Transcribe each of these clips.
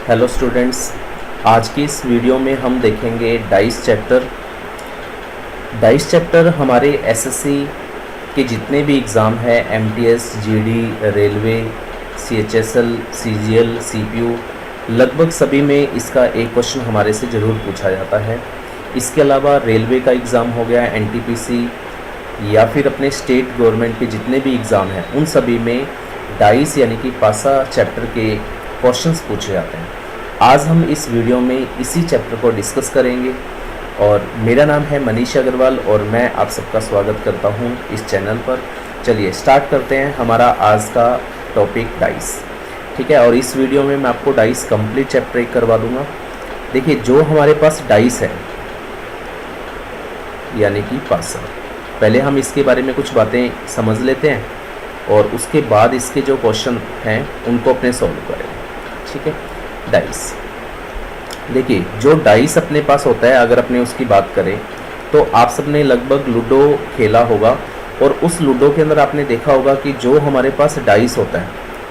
Hello students, आज की इस वीडियो में हम देखेंगे डाइस चैप्टर। डाइस चैप्टर हमारे एसएससी के जितने भी एग्ज़ाम है, MTS, GD, railway, CHSL, CGL, CPU, लगभग सभी में इसका एक क्वेश्चन हमारे से ज़रूर पूछा जाता है। इसके अलावा रेलवे का एग्ज़ाम हो गया, एनटीपीसी या फिर अपने स्टेट गवर्नमेंट के जितने भी एग्ज़ाम हैं उन सभी में डाइस यानी कि पासा चैप्टर के क्वेश्चंस पूछे जाते हैं। आज हम इस वीडियो में इसी चैप्टर को डिस्कस करेंगे और मेरा नाम है मनीष अग्रवाल और मैं आप सबका स्वागत करता हूं इस चैनल पर। चलिए स्टार्ट करते हैं हमारा आज का टॉपिक डाइस, ठीक है। और इस वीडियो में मैं आपको डाइस कंप्लीट चैप्टर एक करवा दूंगा। देखिए, जो हमारे पास डाइस है यानी कि पासा, पहले हम इसके बारे में कुछ बातें समझ लेते हैं और उसके बाद इसके जो क्वेश्चन हैं उनको अपने सॉल्व करेंगे, ठीक है। डाइस, देखिए जो डाइस अपने पास होता है, अगर अपने उसकी बात करें तो आप सबने लगभग लूडो खेला होगा और उस लूडो के अंदर आपने देखा होगा कि जो हमारे पास डाइस होता है,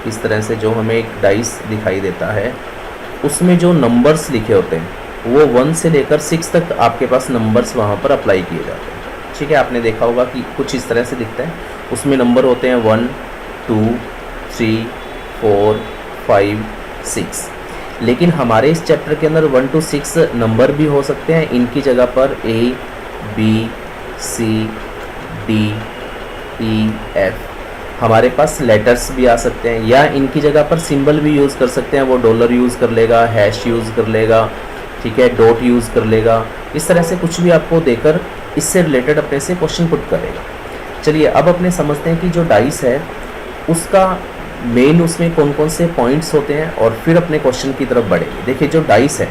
इस तरह से जो हमें एक डाइस दिखाई देता है, उसमें जो नंबर्स लिखे होते हैं वो 1 से लेकर 6 तक आपके पास नंबर्स वहाँ पर अप्लाई किए जाते हैं, ठीक है। आपने देखा होगा कि कुछ इस तरह से दिखता है, उसमें नंबर होते हैं 1, 2, 3, 4, 5, 6। लेकिन हमारे इस चैप्टर के अंदर 1 to 6 नंबर भी हो सकते हैं। इनकी जगह पर A, B, C, D, E, F हमारे पास लेटर्स भी आ सकते हैं, या इनकी जगह पर सिंबल भी यूज़ कर सकते हैं। वो डॉलर यूज़ कर लेगा, हैश यूज़ कर लेगा, ठीक है, डॉट यूज़ कर लेगा। इस तरह से कुछ भी आपको देकर इससे रिलेटेड अपने से क्वेश्चन पुट करेगा। चलिए अब अपने समझते हैं कि जो डाइस है उसका मेन उसमें कौन कौन से पॉइंट्स होते हैं और फिर अपने क्वेश्चन की तरफ बढ़ेंगे। देखिए जो डाइस है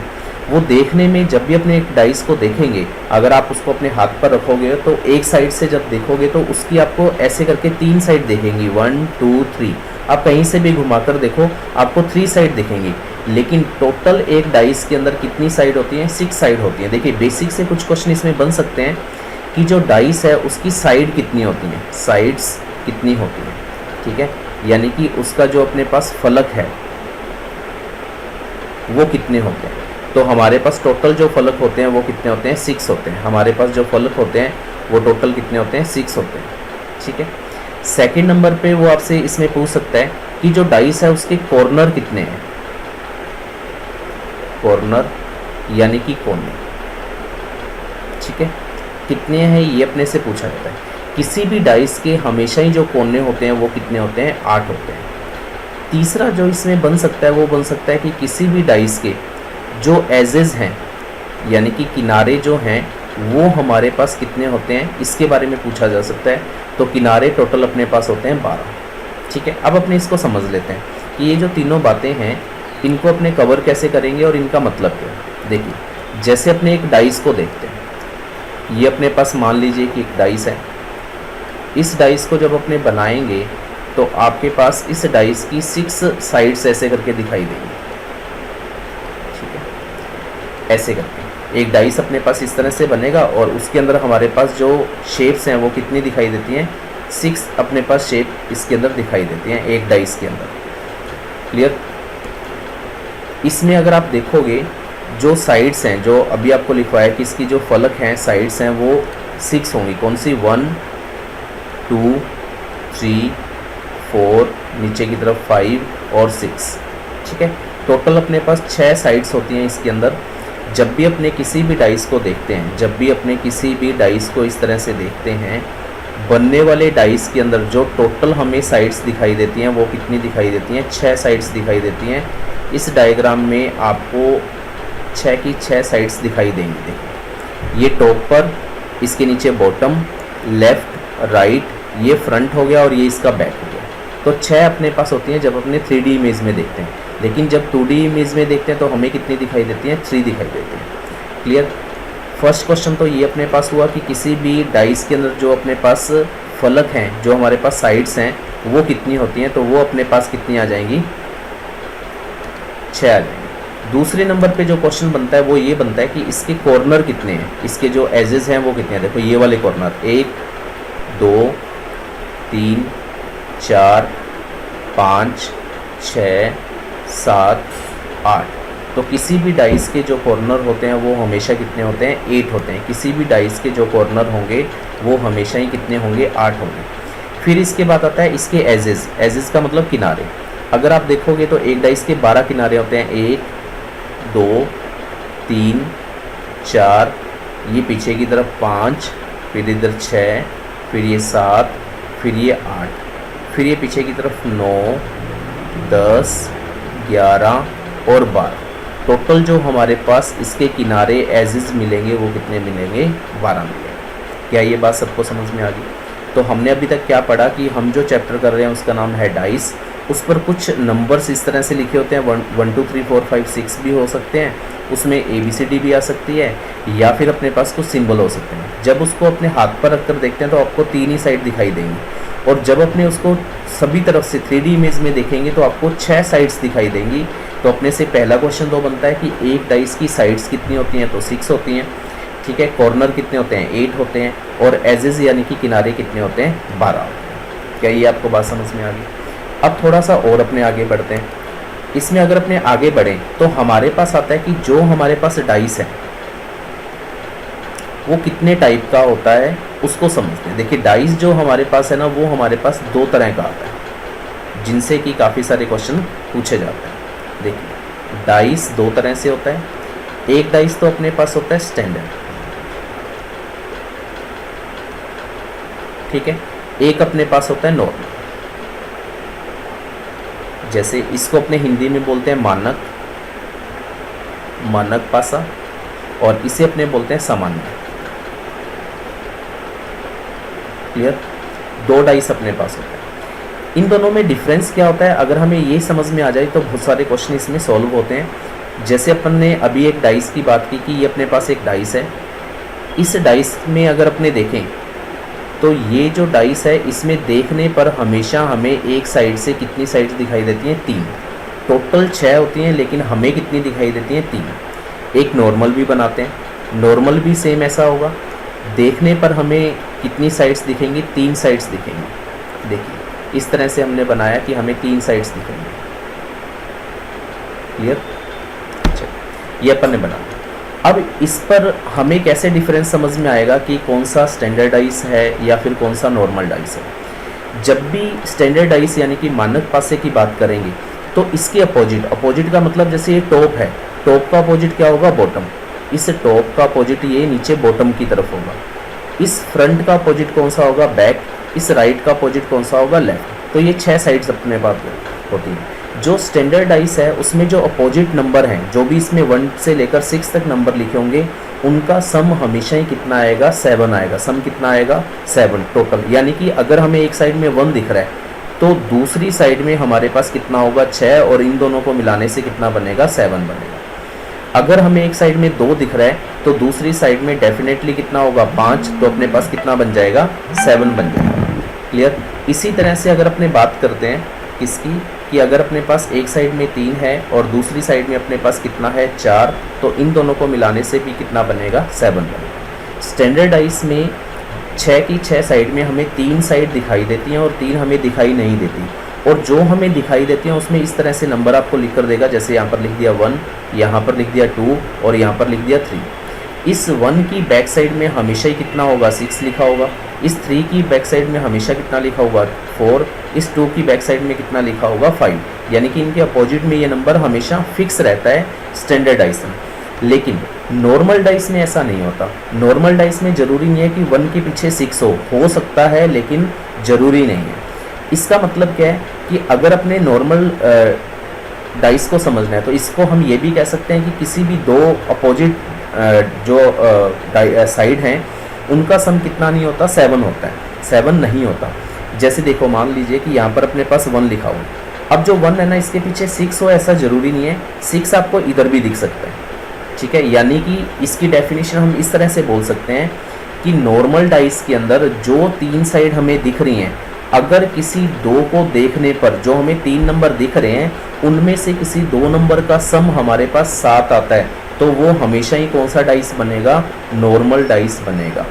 वो देखने में, जब भी अपने एक डाइस को देखेंगे, अगर आप उसको अपने हाथ पर रखोगे तो एक साइड से जब देखोगे तो उसकी आपको ऐसे करके 3 साइड देखेंगी, 1, 2, 3। आप कहीं से भी घुमाकर देखो आपको 3 साइड दिखेंगी, लेकिन टोटल एक डाइस के अंदर कितनी साइड होती हैं? 6 साइड होती हैं। देखिए बेसिक से कुछ क्वेश्चन इसमें बन सकते हैं कि जो डाइस है उसकी साइड कितनी होती हैं, साइड्स कितनी होती हैं, ठीक है, यानी कि उसका जो अपने पास फलक है वो कितने होते हैं। तो हमारे पास टोटल जो फलक होते हैं वो कितने होते हैं? 6 होते हैं। हमारे पास जो फलक होते हैं वो टोटल कितने होते हैं? 6 होते हैं, ठीक है। सेकंड नंबर पे वो आपसे इसमें पूछ सकता है कि जो डाइस है उसके कॉर्नर कितने हैं। कॉर्नर यानी कि कोने, ठीक है, कितने हैं ये अपने से पूछा जाता है। किसी भी डाइस के हमेशा ही जो कोने होते हैं वो कितने होते हैं? 8 होते हैं। तीसरा जो इसमें बन सकता है वो बन सकता है कि किसी भी डाइस के जो एजेस हैं यानी कि किनारे जो हैं वो हमारे पास कितने होते हैं, इसके बारे में पूछा जा सकता है। तो किनारे टोटल अपने पास होते हैं 12, ठीक है। अब अपने इसको समझ लेते हैं कि ये जो तीनों बातें हैं इनको अपने कवर कैसे करेंगे और इनका मतलब क्या है। देखिए जैसे अपने एक डाइस को देखते हैं, ये अपने पास मान लीजिए कि एक डाइस है। इस डाइस को जब अपने बनाएंगे तो आपके पास इस डाइस की 6 साइड्स ऐसे करके दिखाई देंगी, ठीक है। ऐसे करके एक डाइस अपने पास इस तरह से बनेगा और उसके अंदर हमारे पास जो शेप्स हैं वो कितनी दिखाई देती हैं? 6 अपने पास शेप इसके अंदर दिखाई देती हैं एक डाइस के अंदर, क्लियर। इसमें अगर आप देखोगे जो साइड्स हैं, जो अभी आपको लिखवाया कि इसकी जो फलक हैं, साइड्स हैं, वो 6 होंगी। कौन सी? 1, 2, 3, 4, नीचे की तरफ 5 और 6, ठीक है। टोटल अपने पास 6 साइड्स होती हैं इसके अंदर। जब भी अपने किसी भी डाइस को देखते हैं, जब भी अपने किसी भी डाइस को इस तरह से देखते हैं, बनने वाले डाइस के अंदर जो टोटल हमें साइड्स दिखाई देती हैं वो कितनी दिखाई देती हैं? 6 साइड्स दिखाई देती हैं। इस डायग्राम में आपको 6 की 6 साइड्स दिखाई देंगी। देखिए ये टॉप पर, इसके नीचे बॉटम, लेफ़्ट, राइट, ये फ्रंट हो गया और ये इसका बैक हो गया। तो 6 अपने पास होती हैं जब अपने 3D इमेज में देखते हैं। लेकिन जब 2D इमेज में देखते हैं तो हमें कितनी दिखाई देती हैं? 3 दिखाई देती हैं, क्लियर। फर्स्ट क्वेश्चन तो ये अपने पास हुआ कि किसी भी डाइस के अंदर जो अपने पास फलक हैं, जो हमारे पास साइड्स हैं, वो कितनी होती हैं? तो वो अपने पास कितनी आ जाएंगी? 6 आ जाएंगी। दूसरे नंबर पे जो क्वेश्चन बनता है वो ये बनता है कि इसके कॉर्नर कितने हैं, इसके जो एजेस हैं वो कितने हैं। देखो ये वाले कॉर्नर 1, 2, 3, 4, 5, 6, 7, 8, तो किसी भी डाइस के जो कॉर्नर होते हैं वो हमेशा कितने होते हैं, 8 होते हैं। किसी भी डाइस के जो कॉर्नर होंगे वो हमेशा ही कितने होंगे, 8 होंगे। फिर इसके बाद आता है इसके एजेस। एजेस का मतलब किनारे। अगर आप देखोगे तो एक डाइस के 12 किनारे होते हैं, 1 2 3 4, ये पीछे की तरफ 5, फिर इधर 6, फिर ये 7, फिर ये 8, फिर ये पीछे की तरफ 9 10 11 और 12। टोटल जो हमारे पास इसके किनारे एजेस मिलेंगे वो कितने मिलेंगे, 12 मिलेंगे। क्या ये बात सबको समझ में आ गई? तो हमने अभी तक क्या पढ़ा कि हम जो चैप्टर कर रहे हैं उसका नाम है डाइस। उस पर कुछ नंबर्स इस तरह से लिखे होते हैं, 1 2 3 4 5 6 भी हो सकते हैं, उसमें ABCD भी आ सकती है, या फिर अपने पास कुछ सिंबल हो सकते हैं। जब उसको अपने हाथ पर रखकर देखते हैं तो आपको 3 ही साइड दिखाई देंगी, और जब अपने उसको सभी तरफ से 3D इमेज में देखेंगे तो आपको 6 साइड्स दिखाई देंगी। तो अपने से पहला क्वेश्चन तो बनता है कि एक डाइस की साइड्स कितनी होती हैं, तो 6 होती हैं, ठीक है। कॉर्नर कितने होते हैं, 8 होते हैं, और एजेस यानी कि किनारे कितने होते हैं, 12 होते हैं। क्या ये आपको बात समझ में आ गई? अब थोड़ा सा और अपने आगे बढ़ते हैं। इसमें अगर अपने आगे बढ़ें तो हमारे पास आता है कि जो हमारे पास डाइस है वो कितने टाइप का होता है उसको समझते हैं। देखिए डाइस जो हमारे पास है ना, वो हमारे पास 2 तरह का आता है, जिनसे कि काफ़ी सारे क्वेश्चन पूछे जाते हैं। देखिए डाइस 2 तरह से होता है। एक डाइस तो अपने पास होता है स्टैंडर्ड, ठीक है। एक अपने पास होता है नॉर्मल। जैसे इसको अपने हिंदी में बोलते हैं मानक, मानक पासा, और इसे अपने बोलते हैं सामान्य। क्लियर? 2 डाइस अपने पास होते हैं। इन दोनों में डिफरेंस क्या होता है, अगर हमें ये समझ में आ जाए तो बहुत सारे क्वेश्चन इसमें सॉल्व होते हैं। जैसे अपन ने अभी एक डाइस की बात की कि ये अपने पास एक डाइस है। इस डाइस में अगर अपने देखें तो ये जो डाइस है इसमें देखने पर हमेशा हमें एक साइड से कितनी साइड्स दिखाई देती हैं, 3। टोटल 6 होती हैं, लेकिन हमें कितनी दिखाई देती हैं, 3। एक नॉर्मल भी बनाते हैं, नॉर्मल भी सेम ऐसा होगा। देखने पर हमें कितनी साइड्स दिखेंगी, 3 साइड्स दिखेंगी। देखिए इस तरह से हमने बनाया कि हमें 3 साइड्स दिखेंगी। क्लियर? अच्छा, ये अपन ने बना। अब इस पर हमें कैसे डिफरेंस समझ में आएगा कि कौन सा स्टैंडर्ड डाइस है या फिर कौन सा नॉर्मल डाइस है? जब भी स्टैंडर्ड डाइस यानी कि मानक पासे की बात करेंगे तो इसके अपोजिट का मतलब जैसे ये टॉप है, टॉप का अपोजिट क्या होगा, बॉटम। इस टॉप का अपोजिट ये नीचे बॉटम की तरफ होगा। इस फ्रंट का अपोजिट कौन सा होगा, बैक। इस राइट का अपोजिट कौन सा होगा, लेफ्ट। तो ये 6 साइड्स अपने पास होती हैं। जो स्टैंडर्ड डाइस है उसमें जो अपोजिट नंबर हैं, जो भी इसमें 1 से लेकर 6 तक नंबर लिखे होंगे, उनका सम हमेशा ही कितना आएगा, 7 आएगा। सम कितना आएगा, 7 टोटल। यानी कि अगर हमें एक साइड में 1 दिख रहा है तो दूसरी साइड में हमारे पास कितना होगा, 6, और इन दोनों को मिलाने से कितना बनेगा, 7 बनेगा। अगर हमें एक साइड में 2 दिख रहा है तो दूसरी साइड में डेफिनेटली कितना होगा, 5, तो अपने पास कितना बन जाएगा, 7 बन जाएगा। क्लियर? इसी तरह से अगर अपने बात करते हैं किसकी, कि अगर अपने पास एक साइड में 3 है और दूसरी साइड में अपने पास कितना है, 4, तो इन दोनों को मिलाने से भी कितना बनेगा, 7 बनेगा। स्टैंडर्ड डाइस में 6 की 6 साइड में हमें 3 साइड दिखाई देती हैं और 3 हमें दिखाई नहीं देती, और जो हमें दिखाई देती हैं उसमें इस तरह से नंबर आपको लिख कर देगा। जैसे यहाँ पर लिख दिया 1, यहाँ पर लिख दिया 2 और यहाँ पर लिख दिया 3। इस 1 की बैक साइड में हमेशा ही कितना होगा, 6 लिखा होगा। इस 3 की बैक साइड में हमेशा कितना लिखा होगा, 4। इस 2 की बैक साइड में कितना लिखा होगा, 5। यानी कि इनके अपोजिट में ये नंबर हमेशा फिक्स रहता है स्टैंडर्ड डाइस में। लेकिन नॉर्मल डाइस में ऐसा नहीं होता। नॉर्मल डाइस में ज़रूरी नहीं है कि 1 के पीछे 6 हो सकता है, लेकिन ज़रूरी नहीं है। इसका मतलब क्या है कि अगर अपने नॉर्मल डाइस को समझना है तो इसको हम ये भी कह सकते हैं कि किसी भी 2 अपोजिट जो साइड हैं उनका सम कितना नहीं होता, 7 होता है। 7 नहीं होता। जैसे देखो मान लीजिए कि यहाँ पर अपने पास 1 लिखा हुआ, अब जो 1 है ना इसके पीछे 6 हो ऐसा ज़रूरी नहीं है। 6 आपको इधर भी दिख सकता है, ठीक है। यानी कि इसकी डेफिनेशन हम इस तरह से बोल सकते हैं कि नॉर्मल डाइस के अंदर जो 3 साइड हमें दिख रही हैं, अगर किसी 2 को देखने पर जो हमें 3 नंबर दिख रहे हैं उनमें से किसी 2 नंबर का सम हमारे पास 7 आता है, तो वो हमेशा ही कौन सा डाइस बनेगा, नॉर्मल डाइस बनेगा।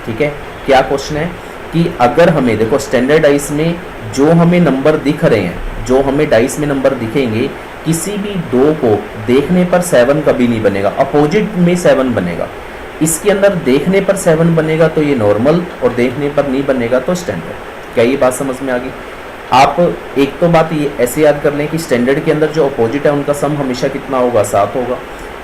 ठीक है। क्या क्वेश्चन है कि अगर हमें देखो स्टैंडर्ड डाइस में जो हमें नंबर दिख रहे हैं, जो हमें डाइस में नंबर दिखेंगे, किसी भी दो को देखने पर 7 कभी नहीं बनेगा, अपोजिट में 7 बनेगा। इसके अंदर देखने पर 7 बनेगा तो ये नॉर्मल, और देखने पर नहीं बनेगा तो स्टैंडर्ड। क्या ये बात समझ में आ गई? आप एक तो बात ये ऐसे याद कर लें कि स्टैंडर्ड के अंदर जो अपोजिट है उनका सम हमेशा कितना होगा, 7 होगा।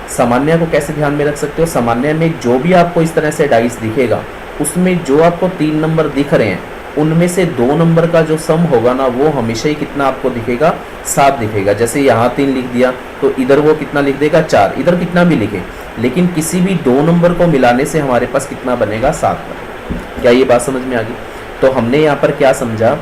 सामान्य को कैसे ध्यान में रख सकते हो? सामान्य में जो भी आपको इस तरह से डाइस दिखेगा, उसमें जो आपको 3 नंबर दिख रहे हैं, उनमें से 2 नंबर का जो सम होगा ना, वो हमेशा ही कितना आपको दिखेगा, 7 दिखेगा। जैसे यहाँ 3 लिख दिया तो इधर वो कितना लिख देगा, 4। इधर कितना भी लिखे, लेकिन किसी भी 2 नंबर को मिलाने से हमारे पास कितना बनेगा, 7 बनेगा। क्या ये बात समझ में आ गई? तो हमने यहाँ पर क्या समझा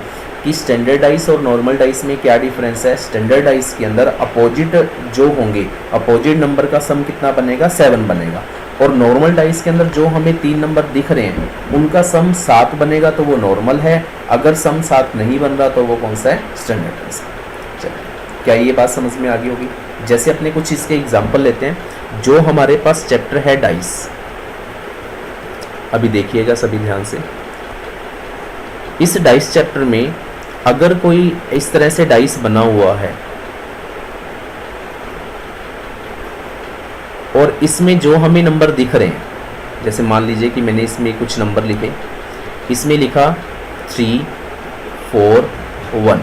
कि स्टैंडर्ड डाइस और नॉर्मल डाइस में क्या डिफरेंस है। स्टैंडर्ड डाइस के अंदर अपोजिट जो होंगे, अपोजिट नंबर का सम कितना बनेगा, 7 बनेगा। और नॉर्मल डाइस के अंदर जो हमें 3 नंबर दिख रहे हैं, उनका सम 7 बनेगा तो वो नॉर्मल है। अगर सम 7 नहीं बन रहा तो वो कौन सा है, स्टैंडर्ड डाइस। चलिए, क्या ये बात समझ में आ गई होगी? जैसे अपने कुछ इसके एग्जाम्पल लेते हैं। जो हमारे पास चैप्टर है डाइस, अभी देखिएगा सभी ध्यान से। इस डाइस चैप्टर में अगर कोई इस तरह से डाइस बना हुआ है और इसमें जो हमें नंबर दिख रहे हैं, जैसे मान लीजिए कि मैंने इसमें कुछ नंबर लिखे, इसमें लिखा 3, 4, 1,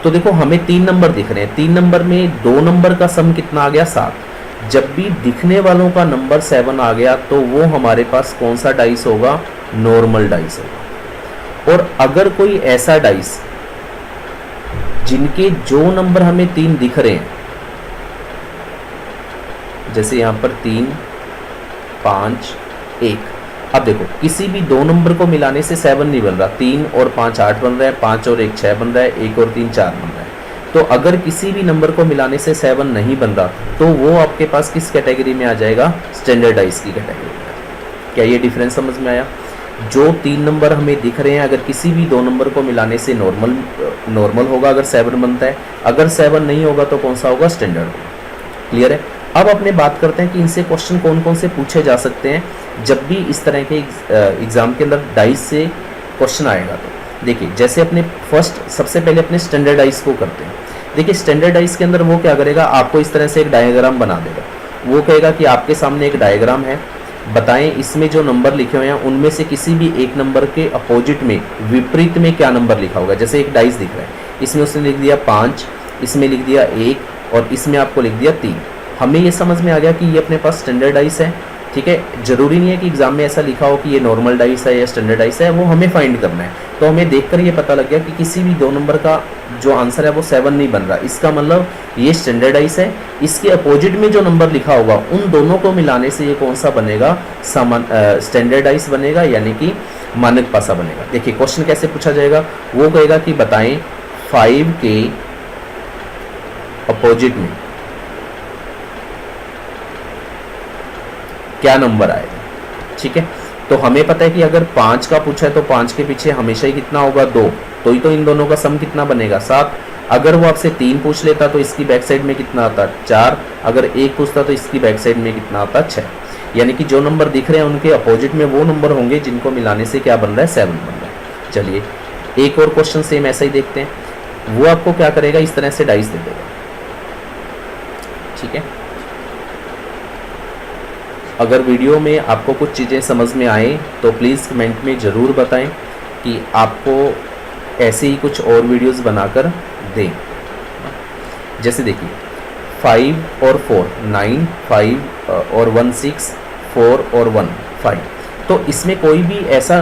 तो देखो हमें 3 नंबर दिख रहे हैं। 3 नंबर में 2 नंबर का सम कितना आ गया, 7। जब भी दिखने वालों का नंबर 7 आ गया तो वो हमारे पास कौन सा डाइस होगा, नॉर्मल डाइस होगा। और अगर कोई ऐसा डाइस जिनके जो नंबर हमें 3 दिख रहे हैं, जैसे यहाँ पर 3, 5, 1, अब देखो किसी भी 2 नंबर को मिलाने से 7 नहीं बन रहा। 3 और 5 8 बन रहा है, 5 और 1 6 बन रहा है, 1 और 3 4 बन रहा है। तो अगर किसी भी नंबर को मिलाने से 7 नहीं बन रहा तो वो आपके पास किस कैटेगरी में आ जाएगा, स्टैंडर्ड डाइस की कैटेगरी में। क्या ये डिफरेंस समझ में आया? जो 3 नंबर हमें दिख रहे हैं, अगर किसी भी 2 नंबर को मिलाने से नॉर्मल होगा अगर 7 बनता है, अगर 7 नहीं होगा तो कौन सा होगा, स्टैंडर्ड होगा। क्लियर है? अब अपने बात करते हैं कि इनसे क्वेश्चन कौन कौन से पूछे जा सकते हैं जब भी इस तरह के एग्जाम के अंदर डाइस से क्वेश्चन आएगा। तो देखिए, जैसे अपने सबसे पहले अपने स्टैंडर्ड डाइस को करते हैं। देखिए स्टैंडर्ड डाइस के अंदर वो क्या करेगा, आपको इस तरह से एक डायग्राम बना देगा। वो कहेगा कि आपके सामने एक डायग्राम है, बताएं इसमें जो नंबर लिखे हुए हैं उनमें से किसी भी एक नंबर के अपोजिट में, विपरीत में क्या नंबर लिखा होगा। जैसे एक डाइस दिख रहा है, इसमें उसने लिख दिया 5, इसमें लिख दिया 1 और इसमें आपको लिख दिया 3। हमें ये समझ में आ गया कि ये अपने पास स्टैंडर्ड डाइस है। ठीक है, जरूरी नहीं है कि एग्जाम में ऐसा लिखा हो कि ये नॉर्मल डाइस है या स्टैंडर्ड डाइस है, वो हमें फाइंड करना है। तो हमें देखकर ये पता लग गया कि किसी भी 2 नंबर का जो आंसर है वो 7 नहीं बन रहा, इसका मतलब ये स्टैंडर्ड डाइस है। इसके अपोजिट में जो नंबर लिखा होगा उन दोनों को मिलाने से ये कौन सा बनेगा, स्टैंडर्ड डाइस बनेगा, यानी कि मानक पासा बनेगा। देखिए क्वेश्चन कैसे पूछा जाएगा, वो कहेगा कि बताएं 5 के अपोजिट में क्या नंबर आएगा। ठीक है, तो हमें पता है कि अगर 5 का पूछा है तो 5 के पीछे हमेशा ही कितना होगा, 2, तो ही तो इन दोनों का सम कितना बनेगा, 7। अगर वो आपसे 3 पूछ लेता तो इसकी बैक साइड में कितना आता, 4। अगर 1 पूछता तो इसकी बैक साइड में कितना आता, 6। यानी कि जो नंबर दिख रहे हैं उनके अपोजिट में वो नंबर होंगे जिनको मिलाने से क्या बन रहा है, 7 बन रहा है। चलिए एक और क्वेश्चन सेम ऐसा ही देखते हैं। वो आपको क्या करेगा, इस तरह से डाइस दे देगा। ठीक है, अगर वीडियो में आपको कुछ चीज़ें समझ में आए तो प्लीज़ कमेंट में ज़रूर बताएं कि आपको ऐसे ही कुछ और वीडियोस बनाकर दें। जैसे देखिए 5 और 4 9, 5 और 1 6, 4 और 1 5, तो इसमें कोई भी ऐसा